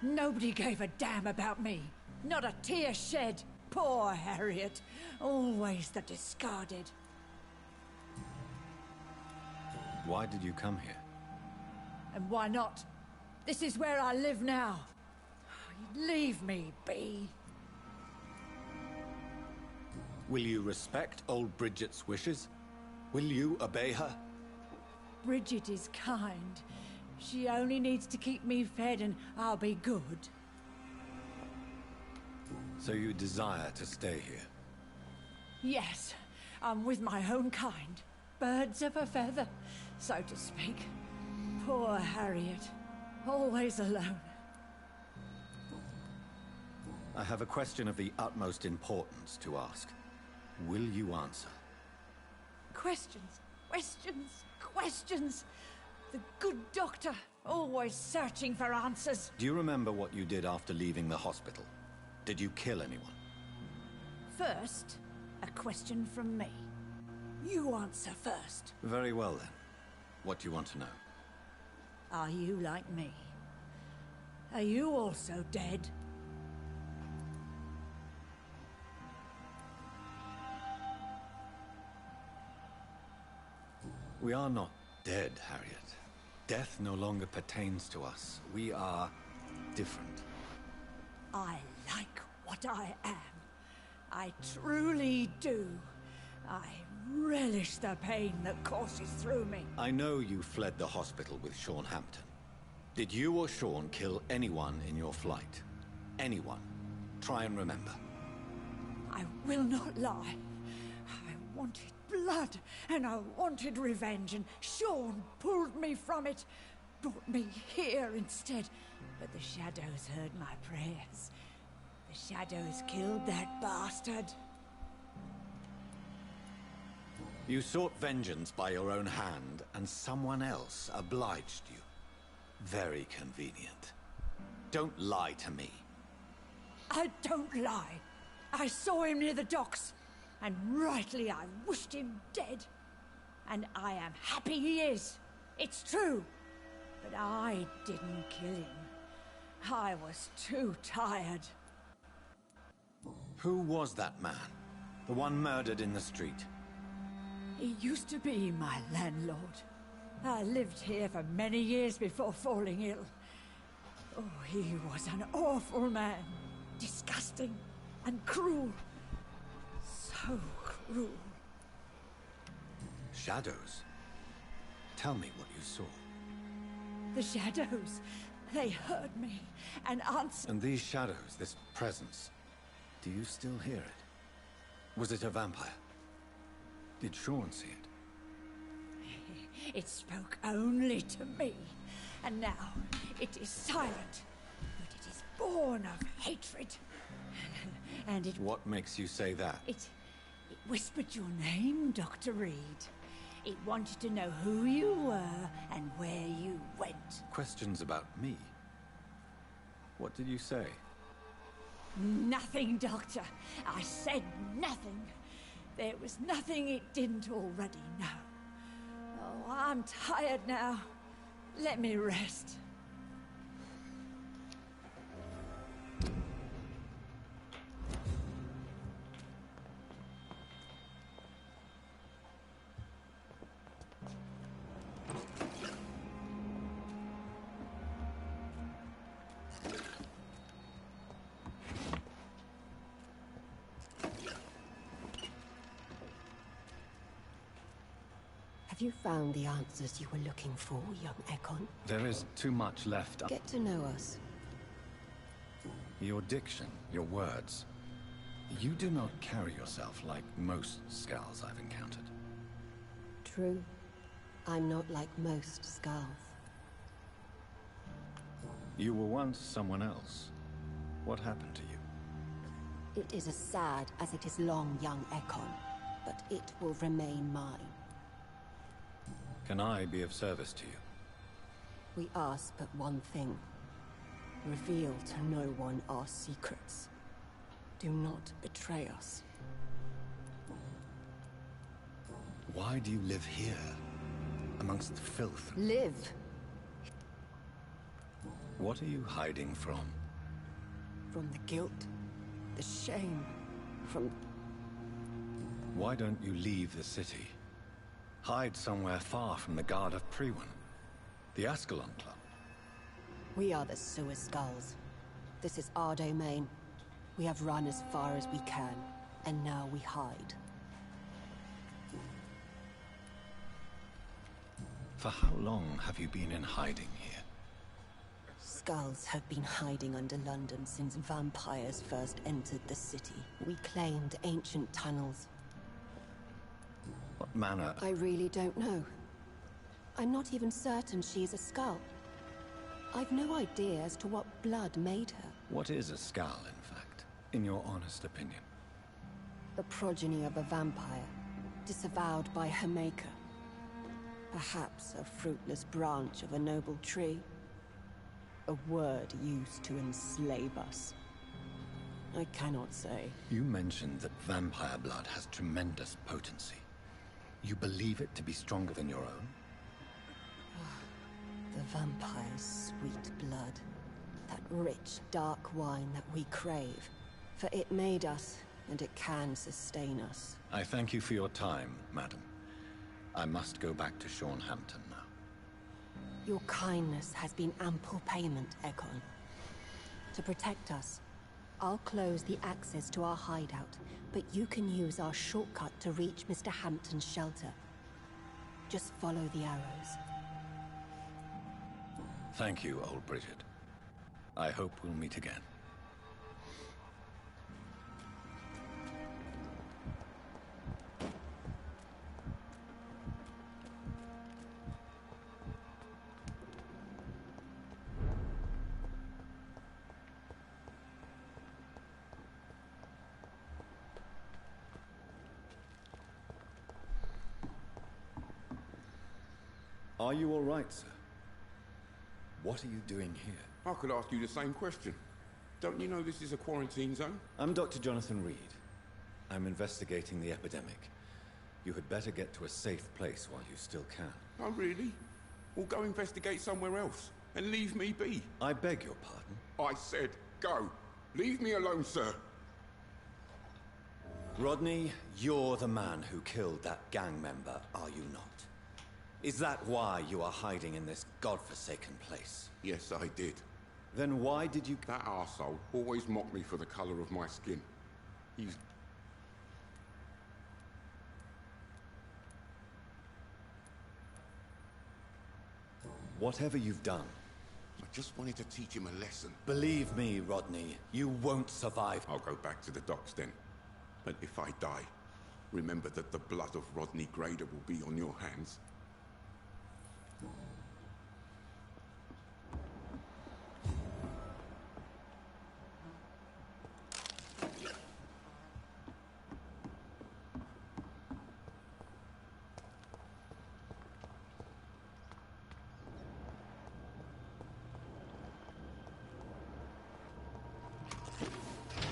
Nobody gave a damn about me. Not a tear shed. Poor Harriet. Always the discarded. Why did you come here? And why not? This is where I live now. Leave me be. Will you respect old Bridget's wishes? Will you obey her? Bridget is kind. She only needs to keep me fed and I'll be good. So you desire to stay here? Yes, I'm with my own kind. Birds of a feather, so to speak. Poor Harriet. Always alone. I have a question of the utmost importance to ask. Will you answer? Questions, questions, questions. The good doctor, always searching for answers. Do you remember what you did after leaving the hospital? Did you kill anyone? First, a question from me. You answer first. Very well then. What do you want to know? Are you like me? Are you also dead? We are not dead, Harriet. Death no longer pertains to us. We are different. I like what I am. I truly do. I relish the pain that courses through me. I know you fled the hospital with Sean Hampton. Did you or Sean kill anyone in your flight? Anyone? Try and remember. I will not lie. I wanted blood, and I wanted revenge, and Sean pulled me from it, brought me here instead. But the shadows heard my prayers. The shadows killed that bastard. You sought vengeance by your own hand, and someone else obliged you. Very convenient. Don't lie to me. I don't lie. I saw him near the docks, and rightly I wished him dead. And I am happy he is. It's true. But I didn't kill him. I was too tired. Who was that man? The one murdered in the street? He used to be my landlord. I lived here for many years before falling ill. Oh, he was an awful man. Disgusting and cruel. So cruel. Shadows? Tell me what you saw. The shadows, they heard me and answered. And these shadows, this presence, do you still hear it? Was it a vampire? Did Sean see it? It spoke only to me, and now it is silent, but it is born of hatred. And it... What makes you say that? It whispered your name, Dr. Reed. It wanted to know who you were and where you went. Questions about me? What did you say? Nothing, Doctor. I said nothing. There was nothing it didn't already know. Oh, I'm tired now. Let me rest. Have you found the answers you were looking for, young Ekon? There is too much left. Get to know us. Your diction, your words. You do not carry yourself like most Skulls I've encountered. True. I'm not like most Skulls. You were once someone else. What happened to you? It is as sad as it is long, young Ekon, but it will remain mine. Can I be of service to you? We ask but one thing. Reveal to no one our secrets. Do not betray us. Why do you live here? Amongst the filth? Live! What are you hiding from? From the guilt, the shame, from... Why don't you leave the city? Hide somewhere far from the Guard of Priwen, the Ascalon Club. We are the Sewer Skulls. This is our domain. We have run as far as we can, and now we hide. For how long have you been in hiding here? Skulls have been hiding under London since vampires first entered the city. We claimed ancient tunnels. What manner? I really don't know. I'm not even certain she's a skull. I've no idea as to what blood made her. What is a skull, in fact, in your honest opinion? The progeny of a vampire, disavowed by her maker. Perhaps a fruitless branch of a noble tree. A word used to enslave us. I cannot say. You mentioned that vampire blood has tremendous potency. You believe it to be stronger than your own? The vampire's sweet blood. That rich, dark wine that we crave. For it made us, and it can sustain us. I thank you for your time, madam. I must go back to Hampton now. Your kindness has been ample payment, Ekon. To protect us, I'll close the access to our hideout, but you can use our shortcut to reach Mr. Hampton's shelter. Just follow the arrows. Thank you, old Bridget. I hope we'll meet again. Are you all right, sir? What are you doing here? I could ask you the same question. Don't you know this is a quarantine zone? I'm Dr. Jonathan Reed. I'm investigating the epidemic. You had better get to a safe place while you still can. Oh, really? Well, go investigate somewhere else and leave me be. I beg your pardon? I said go. Leave me alone, sir. Rodney, you're the man who killed that gang member, are you not? Is that why you are hiding in this godforsaken place? Yes, I did. Then why did you... That arsehole always mocked me for the colour of my skin. He's... Whatever you've done. I just wanted to teach him a lesson. Believe me, Rodney, you won't survive. I'll go back to the docks then. But if I die, remember that the blood of Rodney Grader will be on your hands.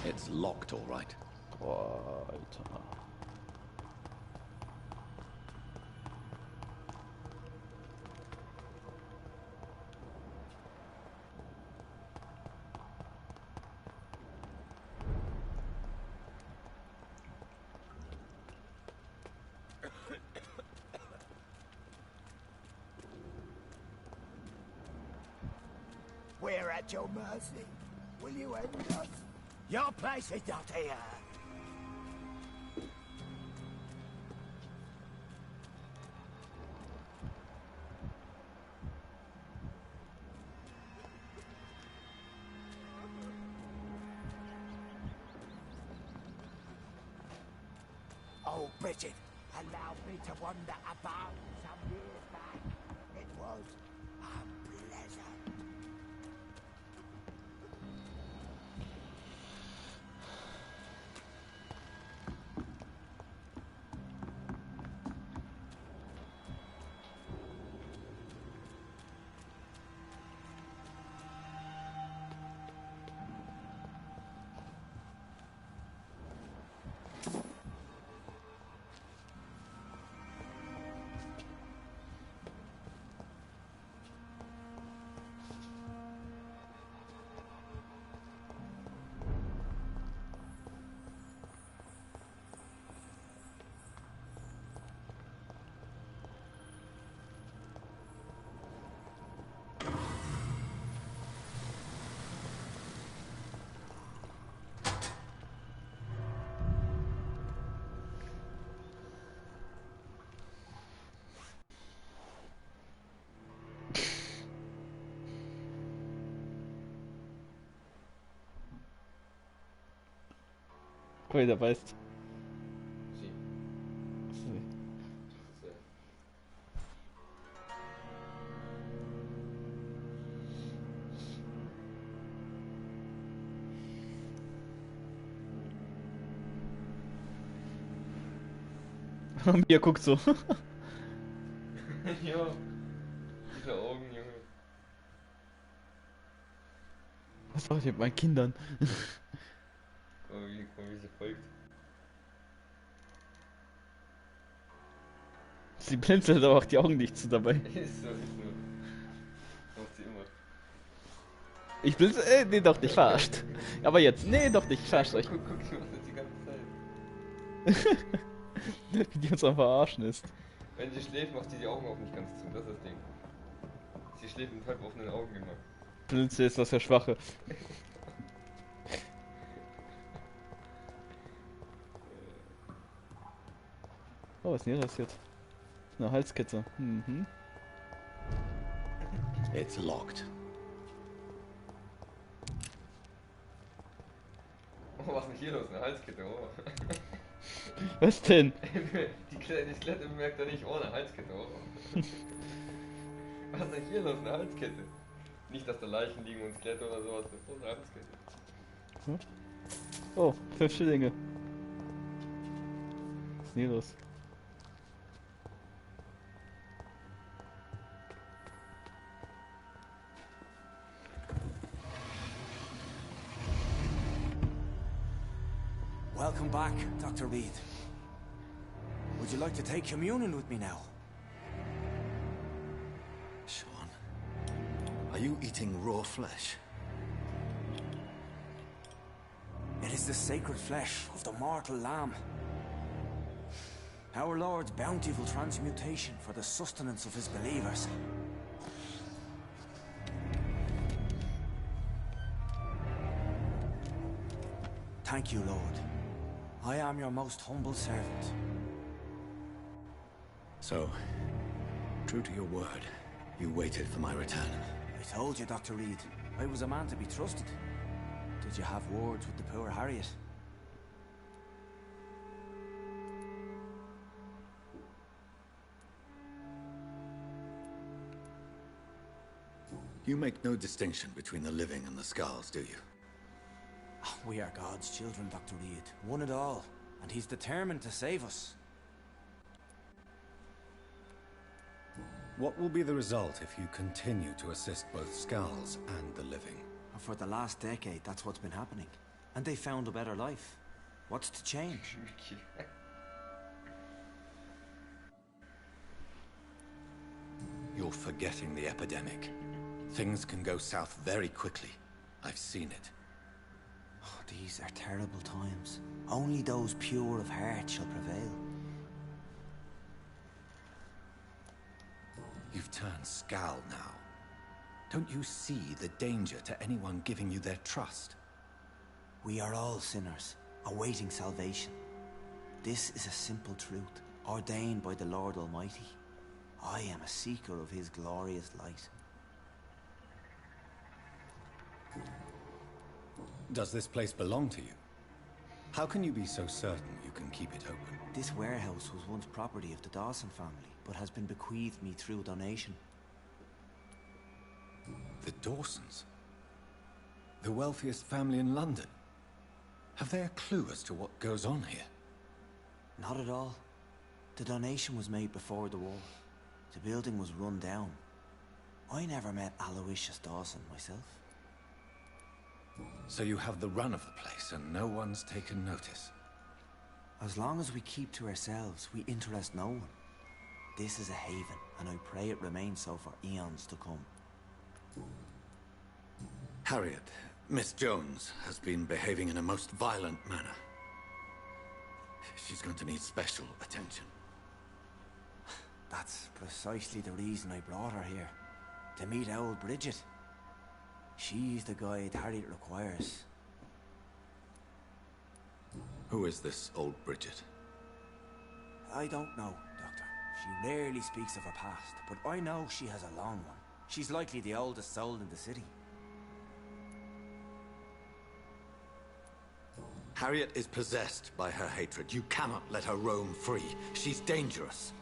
It's locked, all right. Alter. We're at your mercy. Will you end us? Your place is not here. Oh, Bridget, allow me to wander about some years back. It was unpleasant. Guck mal, der beißt. Sí. Und ihr guckt so. Ja. Diese Augen, Junge. Was macht ihr mit meinen Kindern? Guck mal, wie sie folgt. Sie blinzelt aber auch die Augen nicht zu dabei. Ist so. Macht sie immer. Ich blinzel, nee, doch nicht, verarscht. Aber jetzt, nee, doch nicht, verarscht euch. Guck, die macht das die ganze Zeit. Wie die uns am Verarschen ist. Wenn sie schläft, macht sie die Augen auch nicht ganz zu, das ist das Ding. Sie schläft mit halb offenen Augen immer. Blinzel ist was für Schwache. Oh, was ist denn hier passiert? Eine Halskette. Mhm. It's locked. Oh, was ist denn hier los? Eine Halskette, oh. Was denn? Die Skelette bemerkt er nicht ohne Halskette, oh. Was ist denn hier los? Eine Halskette. Nicht, dass da Leichen liegen und Skelette oder sowas. Das ist eine Halskette. Oh, 5 Schillinge. Was ist denn hier los? Welcome back, Dr. Reed. Would you like to take communion with me now? Sean, are you eating raw flesh? It is the sacred flesh of the mortal lamb. Our Lord's bountiful transmutation for the sustenance of his believers. Thank you, Lord. I am your most humble servant. So, true to your word, you waited for my return. I told you, Dr. Reed, I was a man to be trusted. Did you have words with the poor Harriet? You make no distinction between the living and the skulls, do you? We are God's children, Dr. Reed. One and all. And he's determined to save us. What will be the result if you continue to assist both skulls and the living? For the last decade, that's what's been happening. And they found a better life. What's to change? You're forgetting the epidemic. Things can go south very quickly. I've seen it. Oh, these are terrible times. Only those pure of heart shall prevail. You've turned Skal now. Don't you see the danger to anyone giving you their trust? We are all sinners, awaiting salvation. This is a simple truth, ordained by the Lord Almighty. I am a seeker of his glorious light. Does this place belong to you? How can you be so certain you can keep it open? This warehouse was once property of the Dawson family, but has been bequeathed me through donation. The Dawsons? The wealthiest family in London? Have they a clue as to what goes on here? Not at all. The donation was made before the war. The building was run down. I never met Aloysius Dawson myself. So you have the run of the place and no one's taken notice? As long as we keep to ourselves, we interest no one. This is a haven, and I pray it remains so for eons to come. Harriet, Miss Jones, has been behaving in a most violent manner. She's going to need special attention. That's precisely the reason I brought her here. To meet old Bridget. She's the guide Harriet requires. Who is this old Bridget? I don't know, Doctor. She rarely speaks of her past, but I know she has a long one. She's likely the oldest soul in the city. Harriet is possessed by her hatred. You cannot let her roam free. She's dangerous.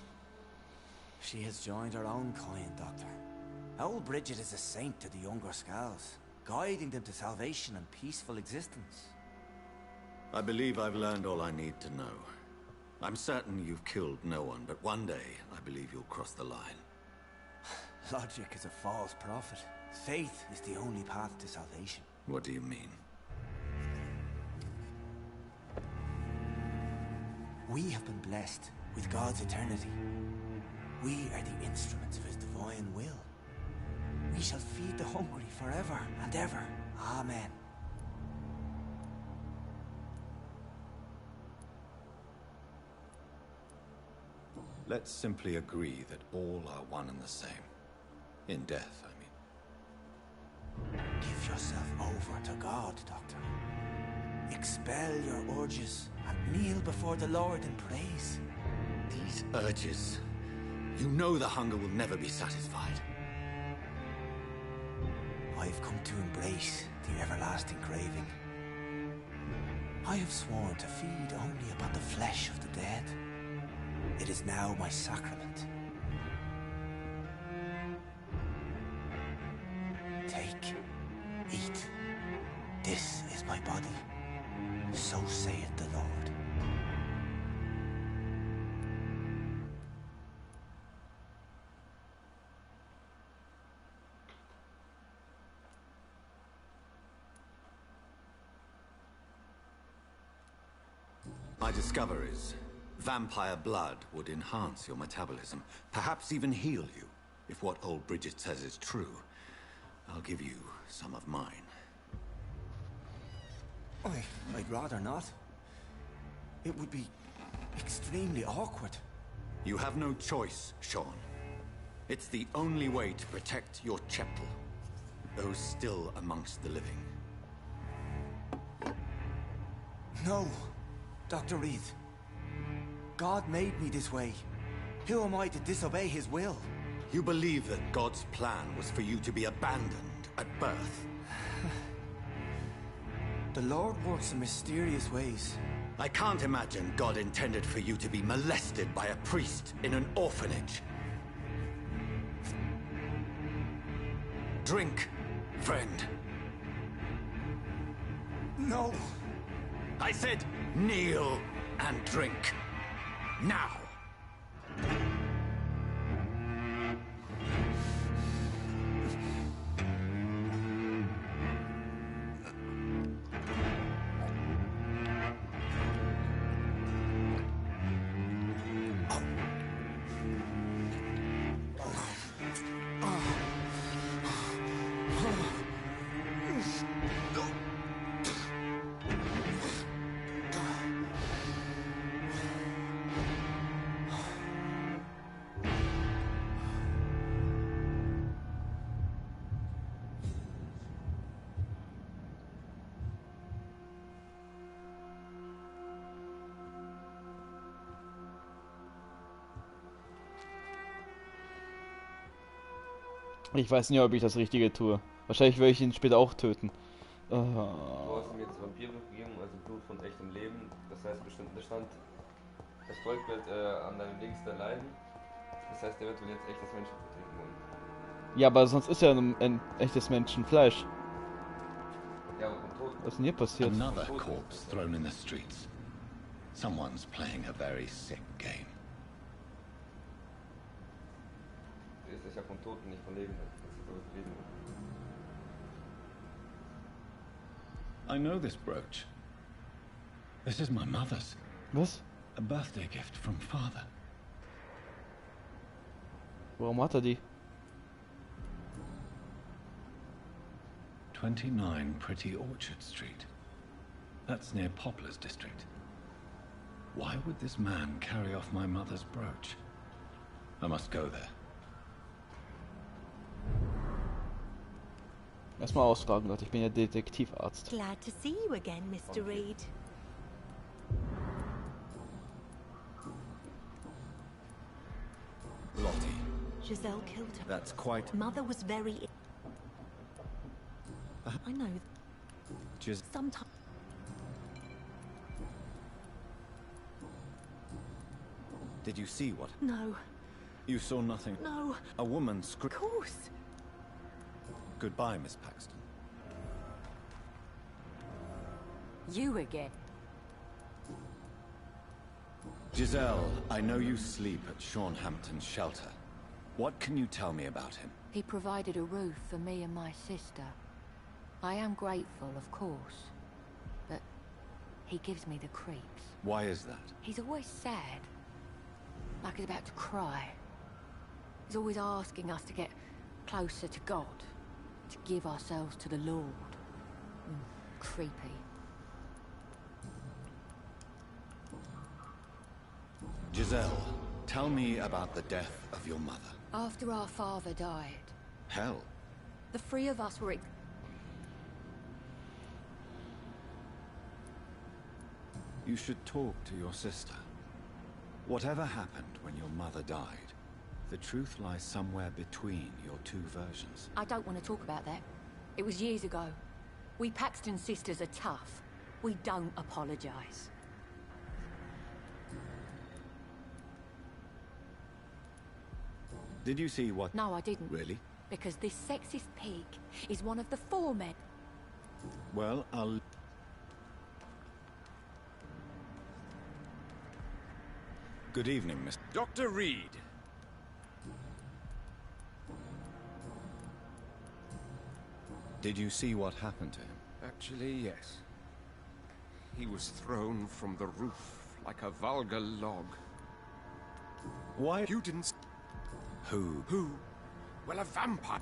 She has joined her own kind, Doctor. Old Bridget is a saint to the younger Scows, guiding them to salvation and peaceful existence. I believe I've learned all I need to know. I'm certain you've killed no one, but one day I believe you'll cross the line. Logic is a false prophet. Faith is the only path to salvation. What do you mean? We have been blessed with God's eternity. We are the instruments of his divine will. We shall feed the hungry forever and ever. Amen. Let's simply agree that all are one and the same. In death, I mean. Give yourself over to God, Doctor. Expel your urges and kneel before the Lord in praise. These urges. You know the hunger will never be satisfied. I've come to embrace the everlasting craving. I have sworn to feed only upon the flesh of the dead. It is now my sacrament. Take, eat. This is my body. So saith the Lord. My discoveries. Vampire blood would enhance your metabolism, perhaps even heal you. If what old Bridget says is true, I'll give you some of mine. I'd rather not. It would be extremely awkward. You have no choice, Sean. It's the only way to protect your cheptel, those still amongst the living. No, Dr. Reed. God made me this way. Who am I to disobey his will? You believe that God's plan was for you to be abandoned at birth? The Lord works in mysterious ways. I can't imagine God intended for you to be molested by a priest in an orphanage. Drink, friend. No. I said kneel and drink. Now. Ich weiß nicht, ob ich das Richtige tue. Wahrscheinlich werde ich ihn später auch töten. Du hast ihm jetzt Vampyrblut gegeben, also Blut von echtem Leben. Das heißt bestimmt, da stand das Goldbild an deinem Links der Leiden. Das heißt, der wird wohl jetzt echtes Menschenblut trinken wollen. Ja, aber sonst ist ja ein echtes Menschenfleisch. Ja, aber vom Tod. Was ist denn hier passiert? Another corpse thrown in the streets. Someone's playing a very sick game. Das ist ja vom Toten, nicht von Lebenden. Das ist so Leben. I know this brooch. This is my mother's. Was? A birthday gift from father. Warum hat er die? 29 Pretty Orchard Street. That's near Poplar's district. Why would this man carry off my mother's brooch? I must go there. Erstmal ausfragen, Leute. Ich bin ja Detektivarzt. Glad to see you again, Mr. Reed. Lottie. Giselle killed her. That's quite... Mother was very... I know. Sometimes... Did you see what? No. You saw nothing? No. A woman screamed. Of course. Goodbye, Miss Paxton. You again. Giselle, I know you sleep at Hampton's shelter. What can you tell me about him? He provided a roof for me and my sister. I am grateful, of course, but he gives me the creeps. Why is that? He's always sad, like he's about to cry. He's always asking us to get closer to God, to give ourselves to the Lord. Creepy. Giselle, tell me about the death of your mother. After our father died, Hell. the three of us were... You should talk to your sister. Whatever happened when your mother died, the truth lies somewhere between your two versions. I don't want to talk about that. It was years ago. We Paxton sisters are tough. We don't apologize. Did you see what? No, I didn't. Really? Because this sexist pig is one of the 4 men. Well, I'll... Good evening, Miss... Dr. Reed. Did you see what happened to him? Actually, yes. He was thrown from the roof like a vulgar log. Why? You didn't... Who? Who? Well, a vampire.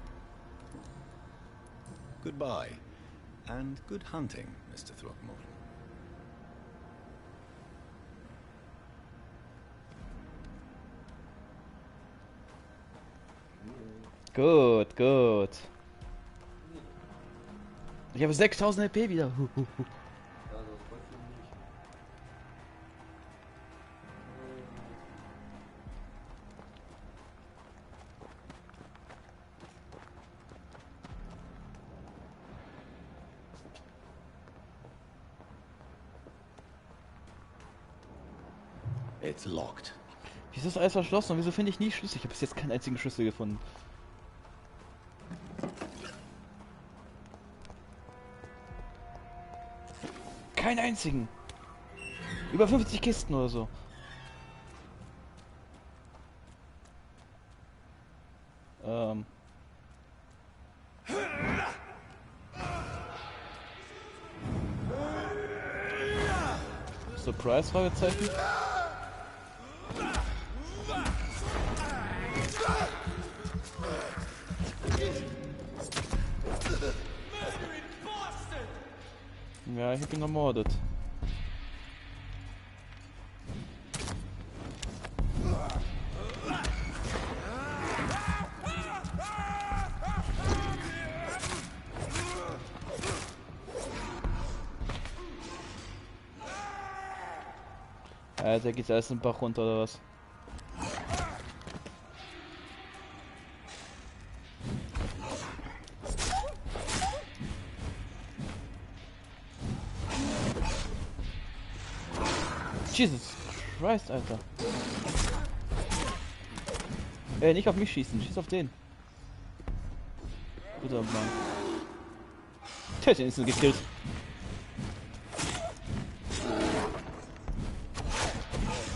Goodbye. And good hunting, Mr. Throckmorton. Gut, gut. Ich habe 6000 LP wieder. It's locked. Wieso ist alles verschlossen und wieso finde ich nie Schlüssel? Ich habe bis jetzt keinen einzigen Schlüssel gefunden. Keinen einzigen. Über 50 Kisten oder so. Surprise? Fragezeichen. Ja, ich hab ihn ermordet. Alter, geht's alles in den Bach runter oder was? Jesus Christ, Alter. Nicht auf mich schießen, schieß auf den. Guter Mann. Der hat ihn instant gekillt.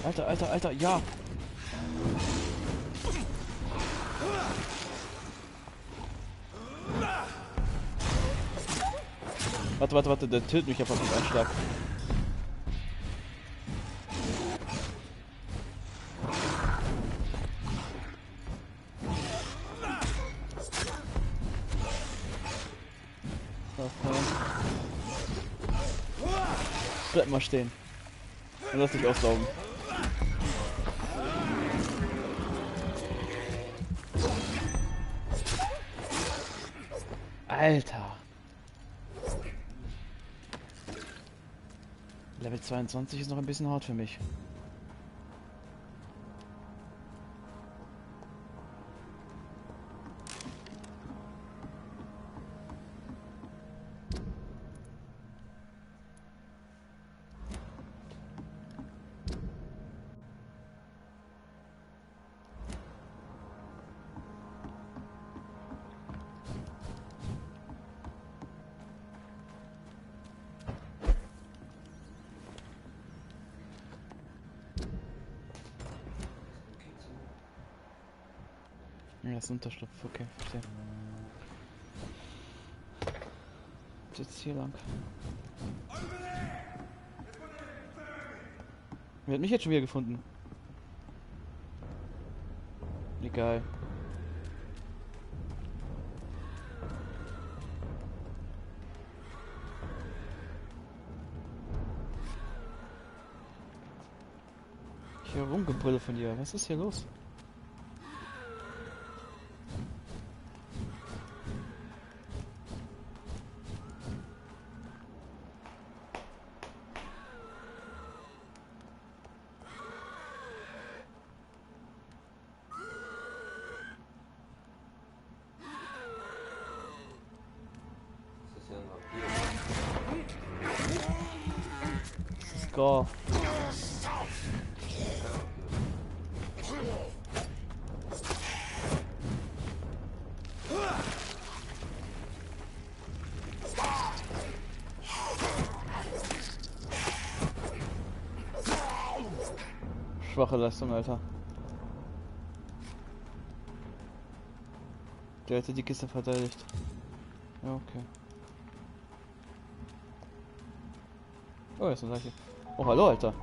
Alter, Alter, Alter, ja. Warte, warte, warte, der tötet mich einfach mit einem Schlag. Bleib mal stehen. Und lass dich aussaugen. Alter. Level 22 ist noch ein bisschen hart für mich. Ja, ist ein Unterschlupf, okay, verstehe. Jetzt hier lang. Wer hat mich jetzt schon wieder gefunden? Egal. Ich höre Rumgebrülle von dir. Was ist hier los? Go. Schwache Leistung, Alter. Der hätte die Kiste verteidigt. Ja, okay. Oh, jetzt ist eine Leiche. Oh, hallo, Alter.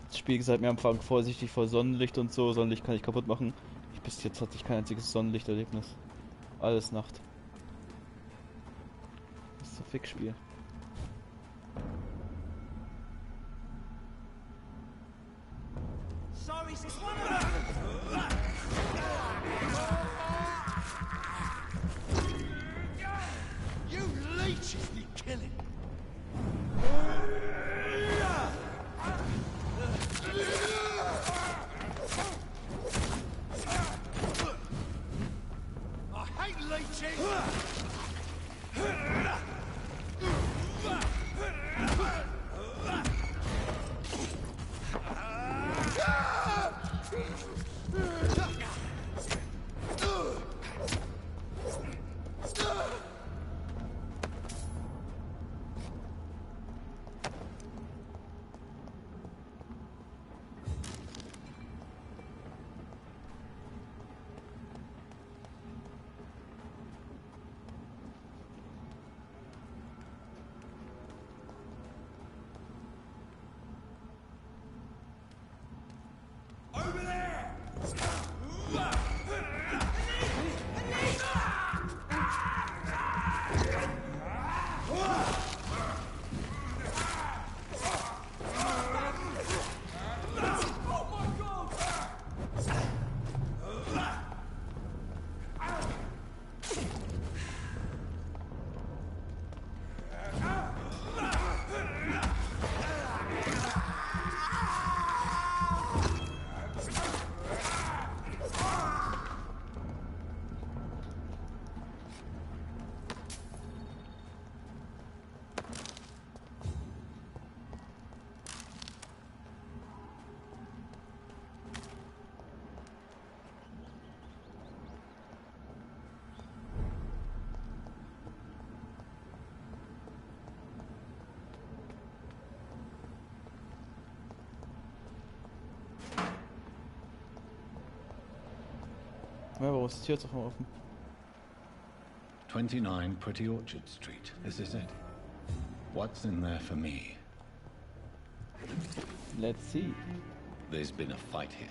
Das Spiel gesagt mir am Anfang vorsichtig vor Sonnenlicht und so. Sonnenlicht kann ich kaputt machen. Bis jetzt hatte ich kein einziges Sonnenlichterlebnis. Alles Nacht. Das ist so Fick-Spiel. Ja, warum ist die Tür jetzt auf offen? 29 Pretty Orchard Street. This is it. What's in there for me? Let's see. There's been a fight here.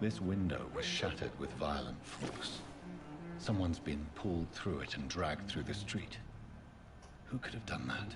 This window was shattered with violent force. Someone's been pulled through it and dragged through the street. Who could have done that?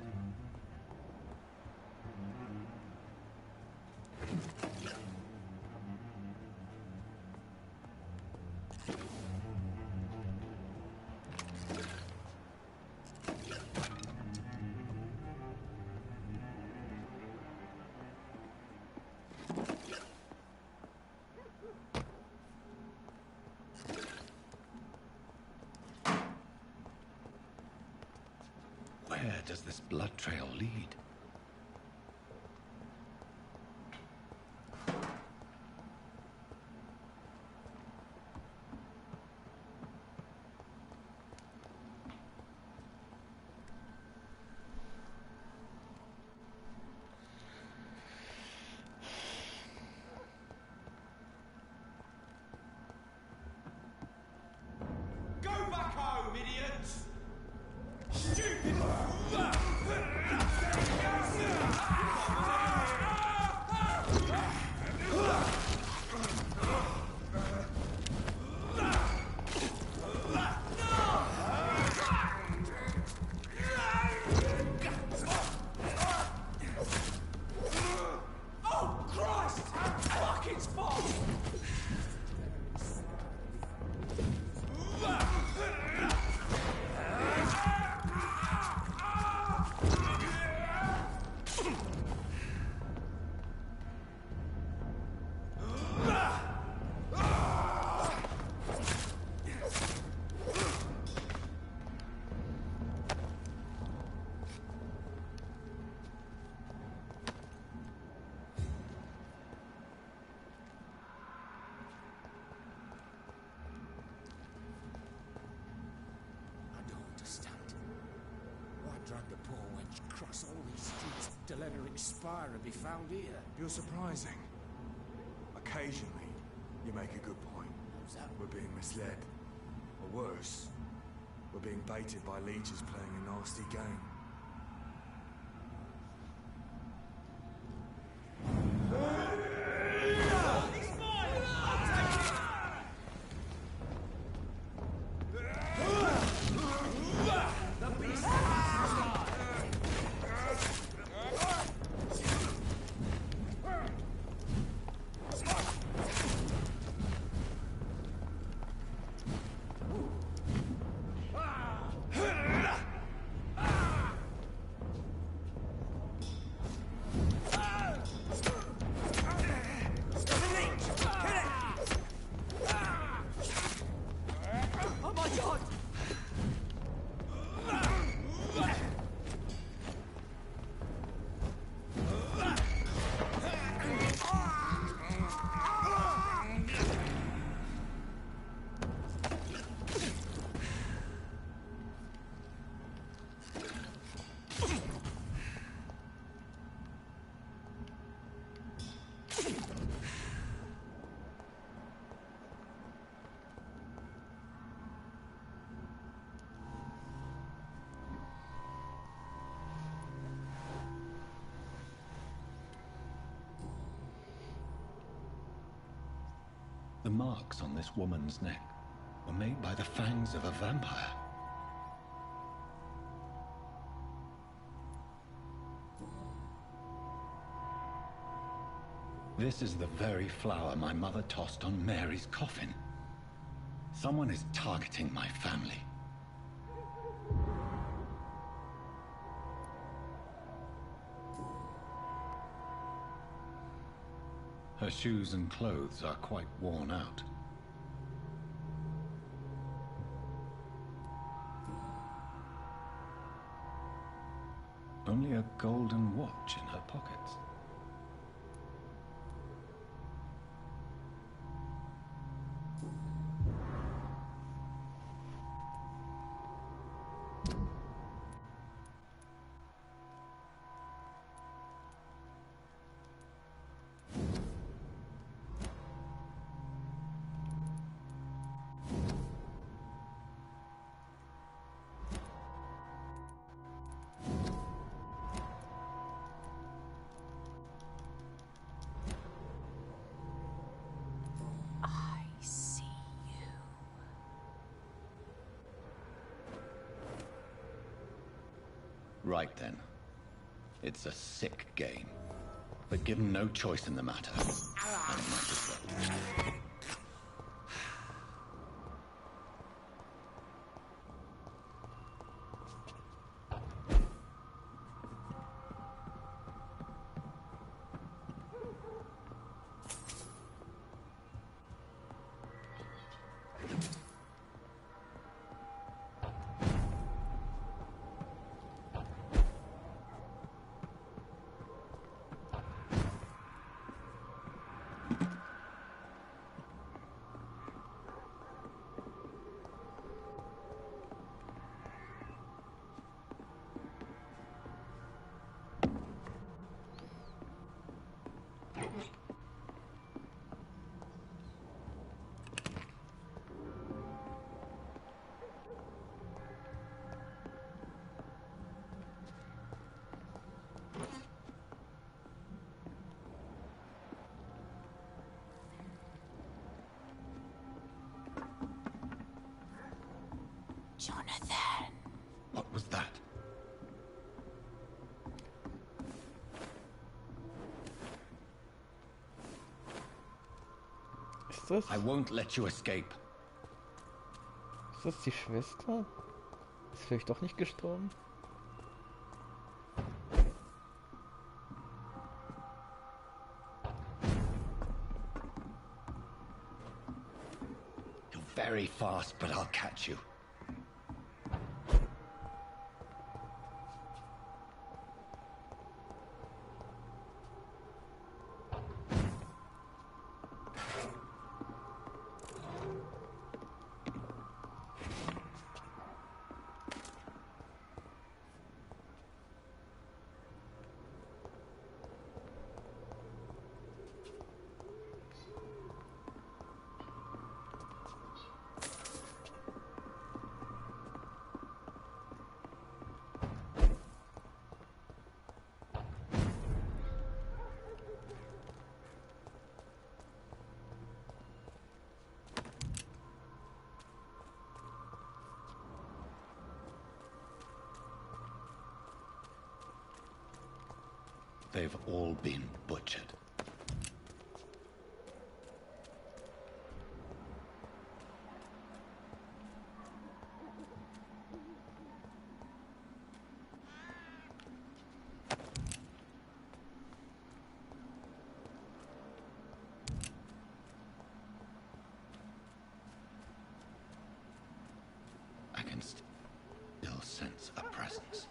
Where does this blood trail lead? Go back home, idiots! Stupid! Oh, Christ! Fuck, it's fast! Drag the poor wench across all these streets to let her expire and be found here. You're surprising. Occasionally, you make a good point. We're being misled. Or worse, we're being baited by leeches playing a nasty game. The marks on this woman's neck were made by the fangs of a vampire. This is the very flower my mother tossed on Mary's coffin. Someone is targeting my family. Her shoes and clothes are quite worn out. Only a golden watch in her pockets. Right then. It's a sick game. But given no choice in the matter, I might as well. Jonathan. What was that? Ist das? I won't let you escape. Ist das die Schwester? Ist vielleicht doch nicht gestorben? You're very fast, but I'll catch you. They've all been butchered. I can still sense a presence.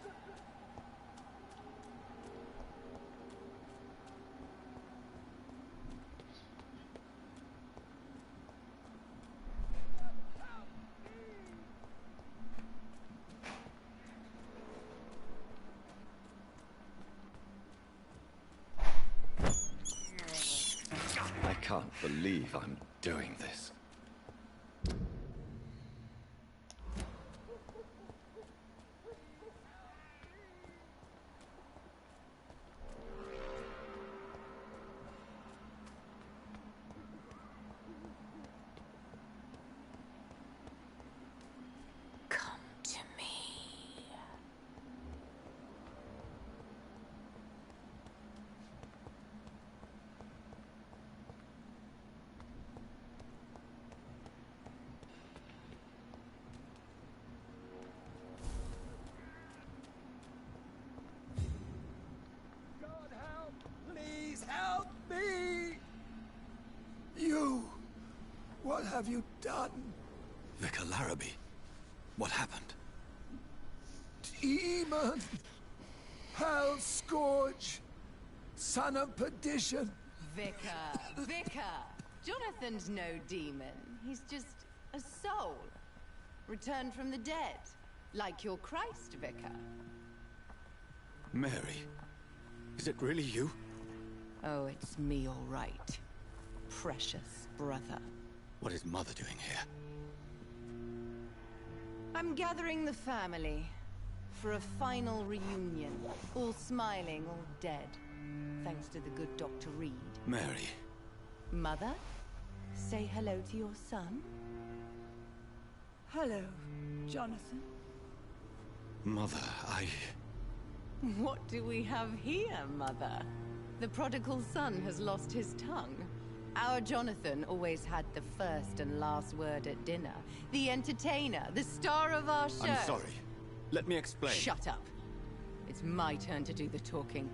I can't believe I'm doing this. Come to me. God help! Please help me! You! What have you done? Vicar Larrabee, what happened? Demon! Hell scourge! Son of perdition! Vicar! Jonathan's no demon. He's just a soul. Returned from the dead. Like your Christ, Vicar. Mary, is it really you? Oh, it's me, all right. Precious brother. What is Mother doing here? I'm gathering the family for a final reunion. All smiling, all dead. Thanks to the good Dr. Reed. Mary. Mother, say hello to your son. Hello, Jonathan. Mother, What do we have here, Mother? The prodigal son has lost his tongue. Our Jonathan always had the first and last word at dinner. The entertainer, the star of our show. I'm sorry. Let me explain. Shut up. It's my turn to do the talking.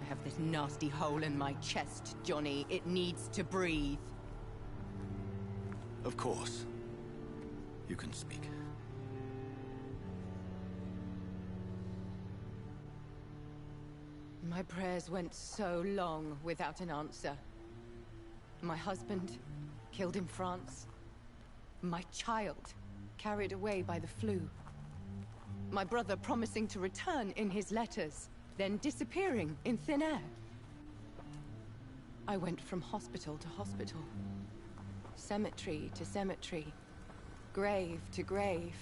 I have this nasty hole in my chest, Johnny. It needs to breathe. Of course. You can speak. My prayers went so long without an answer. My husband, killed in France. My child, carried away by the flu. My brother promising to return in his letters, then disappearing in thin air. I went from hospital to hospital. Cemetery to cemetery. Grave to grave.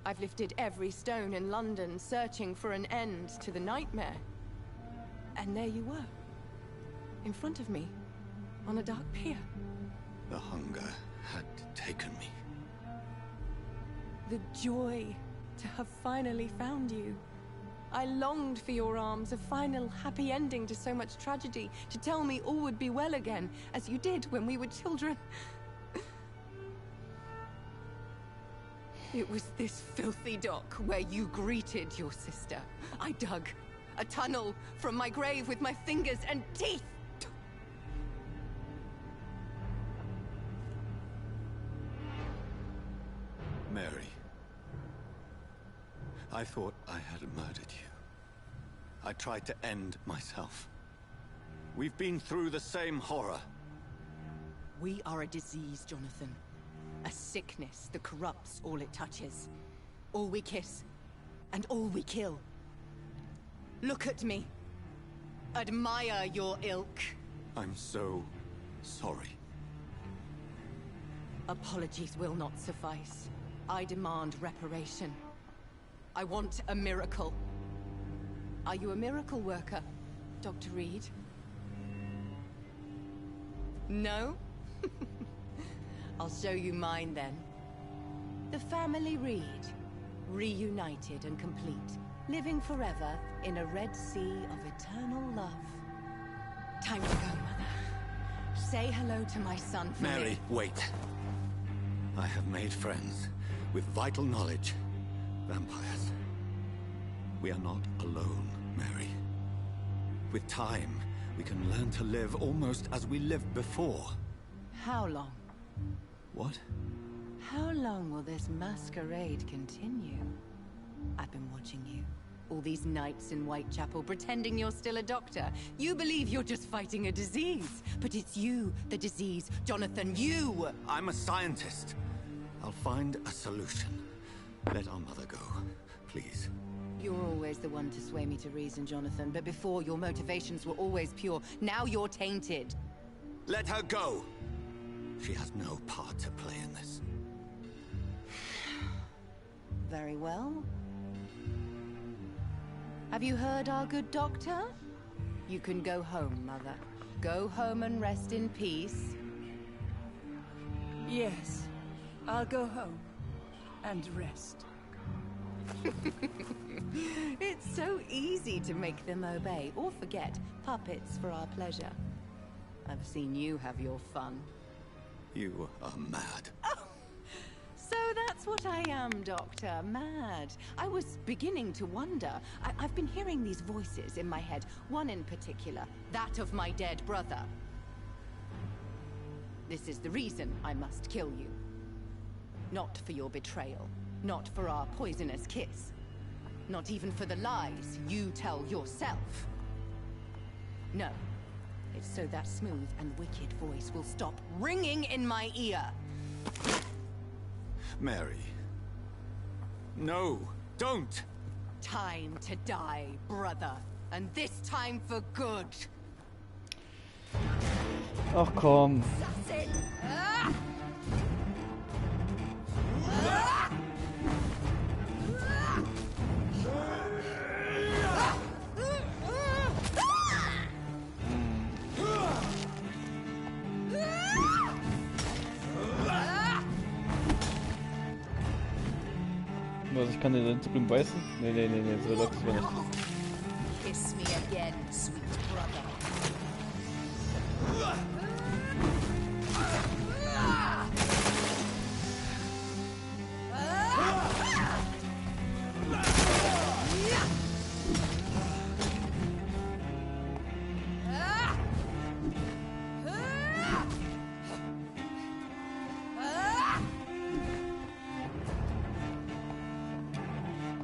I've lifted every stone in London, searching for an end to the nightmare. And there you were. In front of me. On a dark pier. The hunger had taken me. The joy to have finally found you. I longed for your arms, a final happy ending to so much tragedy, to tell me all would be well again, as you did when we were children. It was this filthy dock where you greeted your sister. I dug a tunnel from my grave with my fingers and teeth. Mary. I thought I had murdered you. I tried to end myself. We've been through the same horror. We are a disease, Jonathan. A sickness that corrupts all it touches. All we kiss, and all we kill. Look at me. Admire your ilk. I'm so sorry. Apologies will not suffice. I demand reparation. I want a miracle. Are you a miracle worker, Dr. Reed? No? I'll show you mine then. The family Reed, reunited and complete, living forever in a red sea of eternal love. Time to go, Mother. Say hello to my son for Mary, me. wait. I have made friends with vital knowledge. Vampires. We are not alone, Mary. With time, we can learn to live almost as we lived before. How long? What? How long will this masquerade continue? I've been watching you. All these nights in Whitechapel, pretending you're still a doctor. You believe you're just fighting a disease. But it's you, the disease. Jonathan, you! I'm a scientist. I'll find a solution. Let our mother go, please. You're always the one to sway me to reason, Jonathan. But before, your motivations were always pure. Now you're tainted. Let her go! She has no part to play in this. Very well. Have you heard our good doctor? You can go home, Mother. Go home and rest in peace. Yes, I'll go home and rest. It's so easy to make them obey or forget. Puppets for our pleasure. I've seen you have your fun. You are mad. Oh, so that's what I am, Doctor. Mad. I was beginning to wonder. I've been hearing these voices in my head. One in particular, that of my dead brother. This is the reason I must kill you. Not for your betrayal. Not for our poisonous kiss. Not even for the lies you tell yourself. No. It's so that smooth and wicked voice will stop ringing in my ear. Mary. No, don't! Time to die, brother. And this time for good. Ach komm. Was, ich kann den drüben beißen? Nee, so läuft es ja nicht. Kiss me again, sweet brother.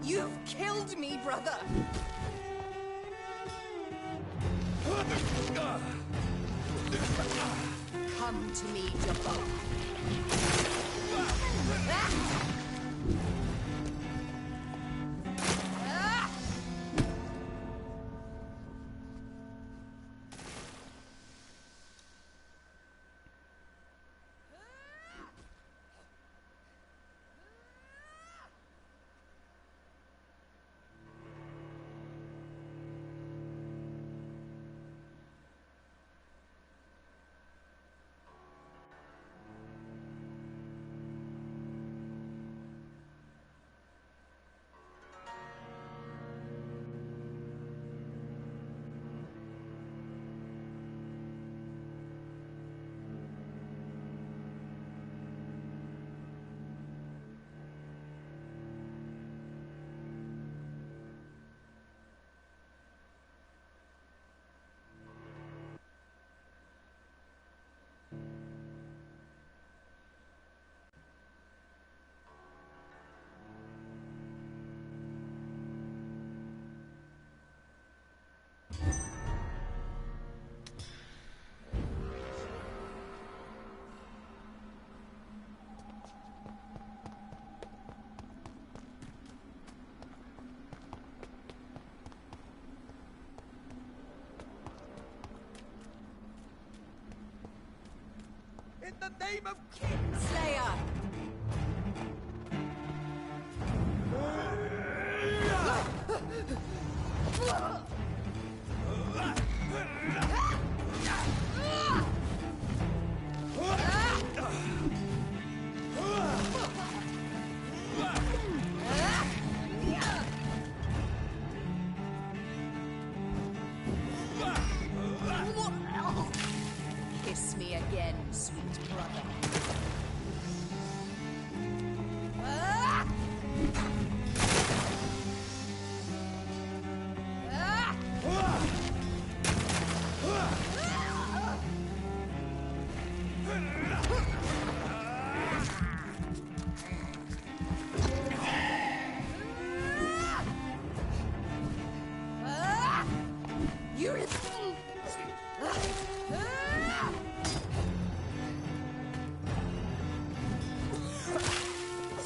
You've killed me, brother. Come to me, Jabba. In the name of Kinslayer! Kiss me again, sweet brother.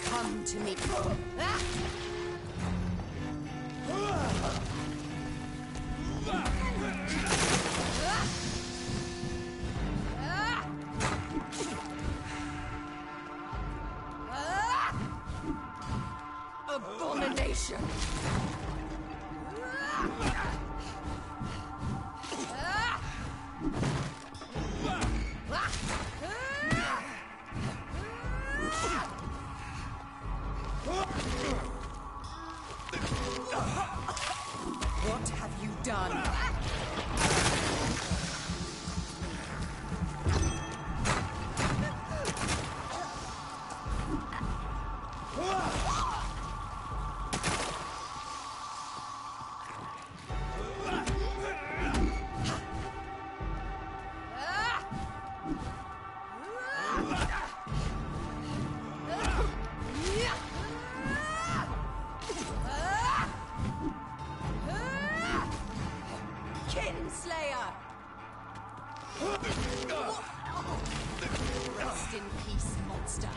Come to me. Abomination. What have you done? Kinslayer! Rest in peace, monster.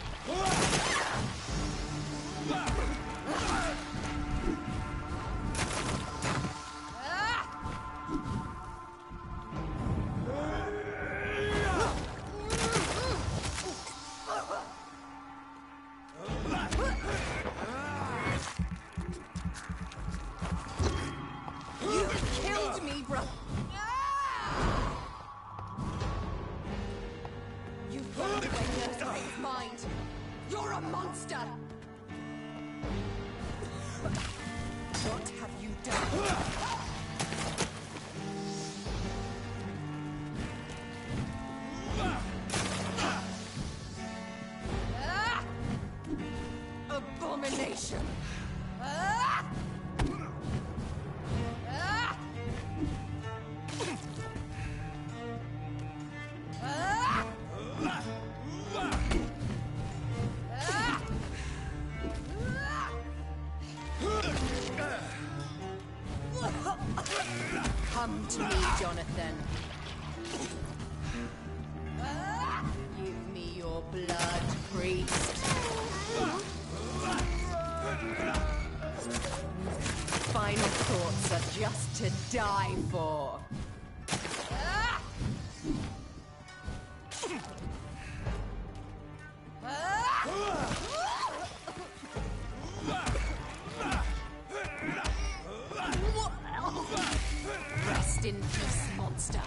You killed me, bro. You've run away with mind. You're a monster. What have you done? Abomination! Come to me, Jonathan. Give me your blood, priest. Final thoughts are just to die for. Rest in peace, monster.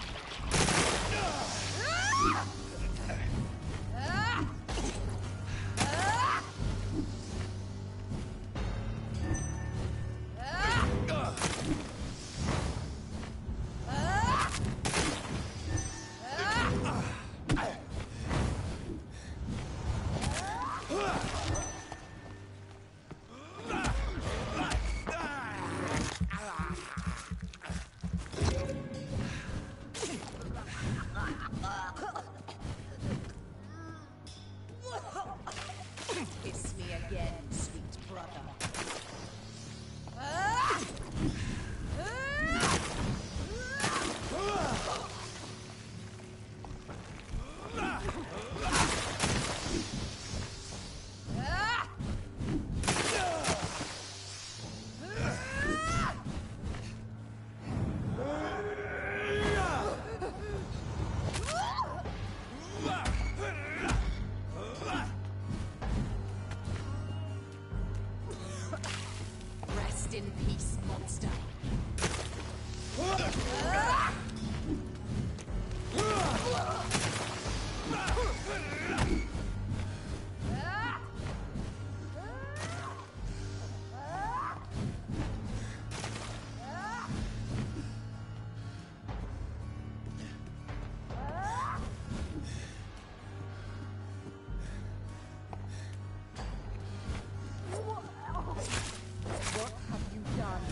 Kiss me again, sweet brother. Rest in peace, monster. What have you done?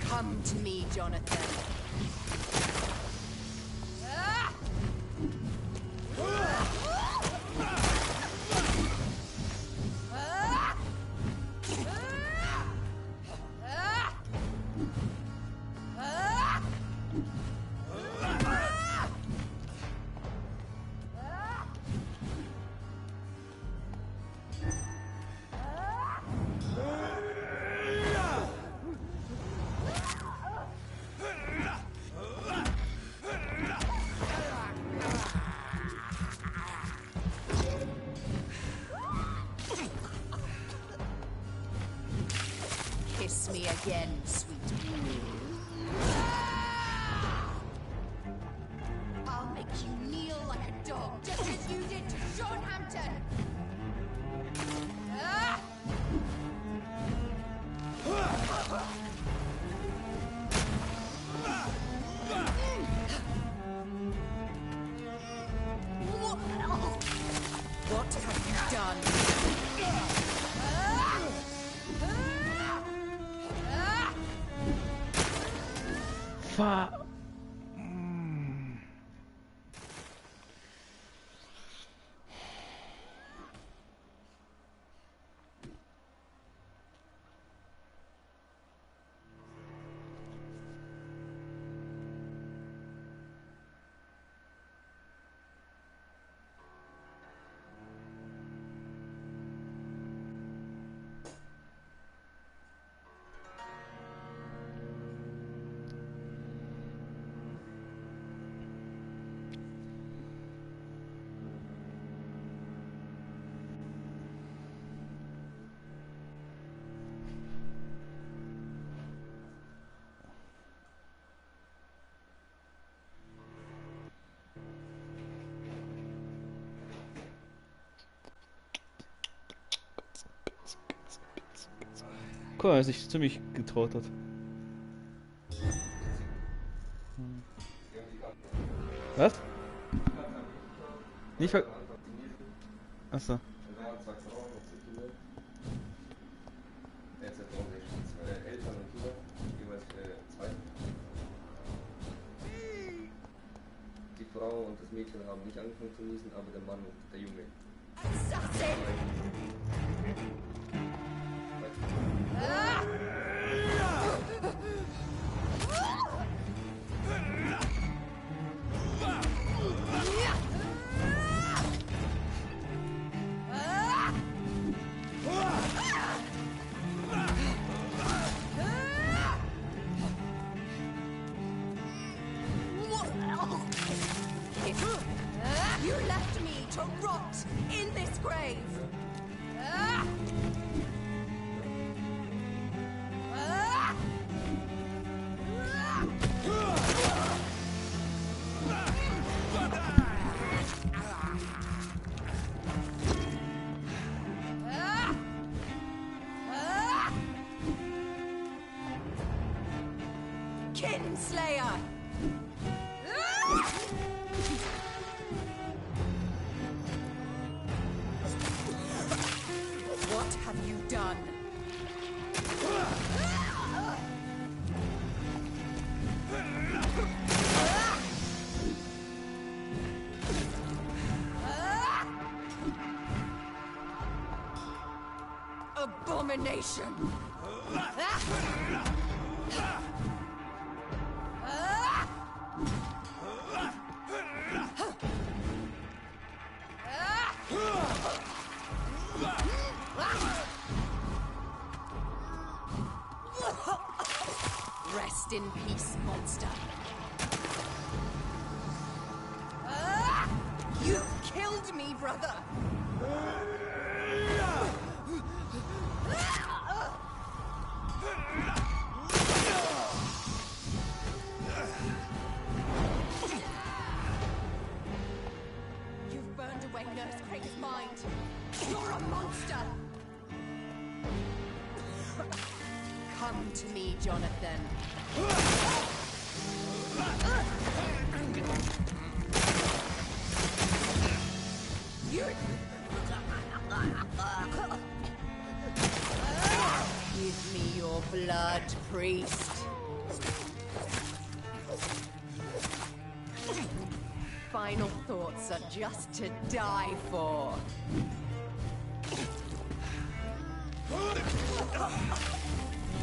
Come to me, Jonathan. Kiss me again, sweet. I'll make you kneel like a dog, just as you did to Sean Hampton. What have you done? Fuck. Guck mal, er sich ziemlich getraut hat. Was? Nicht ver... Achso. Die Frau und das Mädchen haben nicht angefangen zu niesen, aber der Mann und der Junge. You left me to rot in this grave. Kinslayer. What have you done? Abomination! Rest in peace, monster. You killed me, brother! You've burned away Nurse Craig's mind. You're a monster! Come to me, Jonathan. Give me your blood, priest. Final thoughts are just to die for.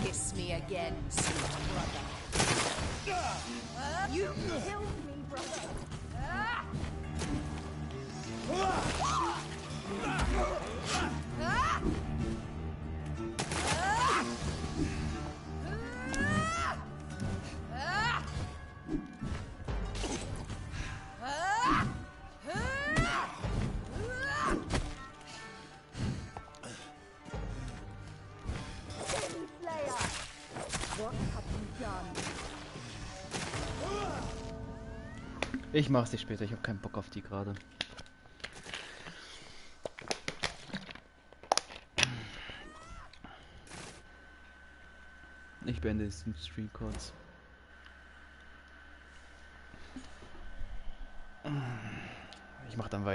Kiss me again, sweet brother. You killed me, brother. Ich mache sie später, ich habe keinen Bock auf die gerade. Ich beende diesen Stream kurz. Ich mache dann weiter.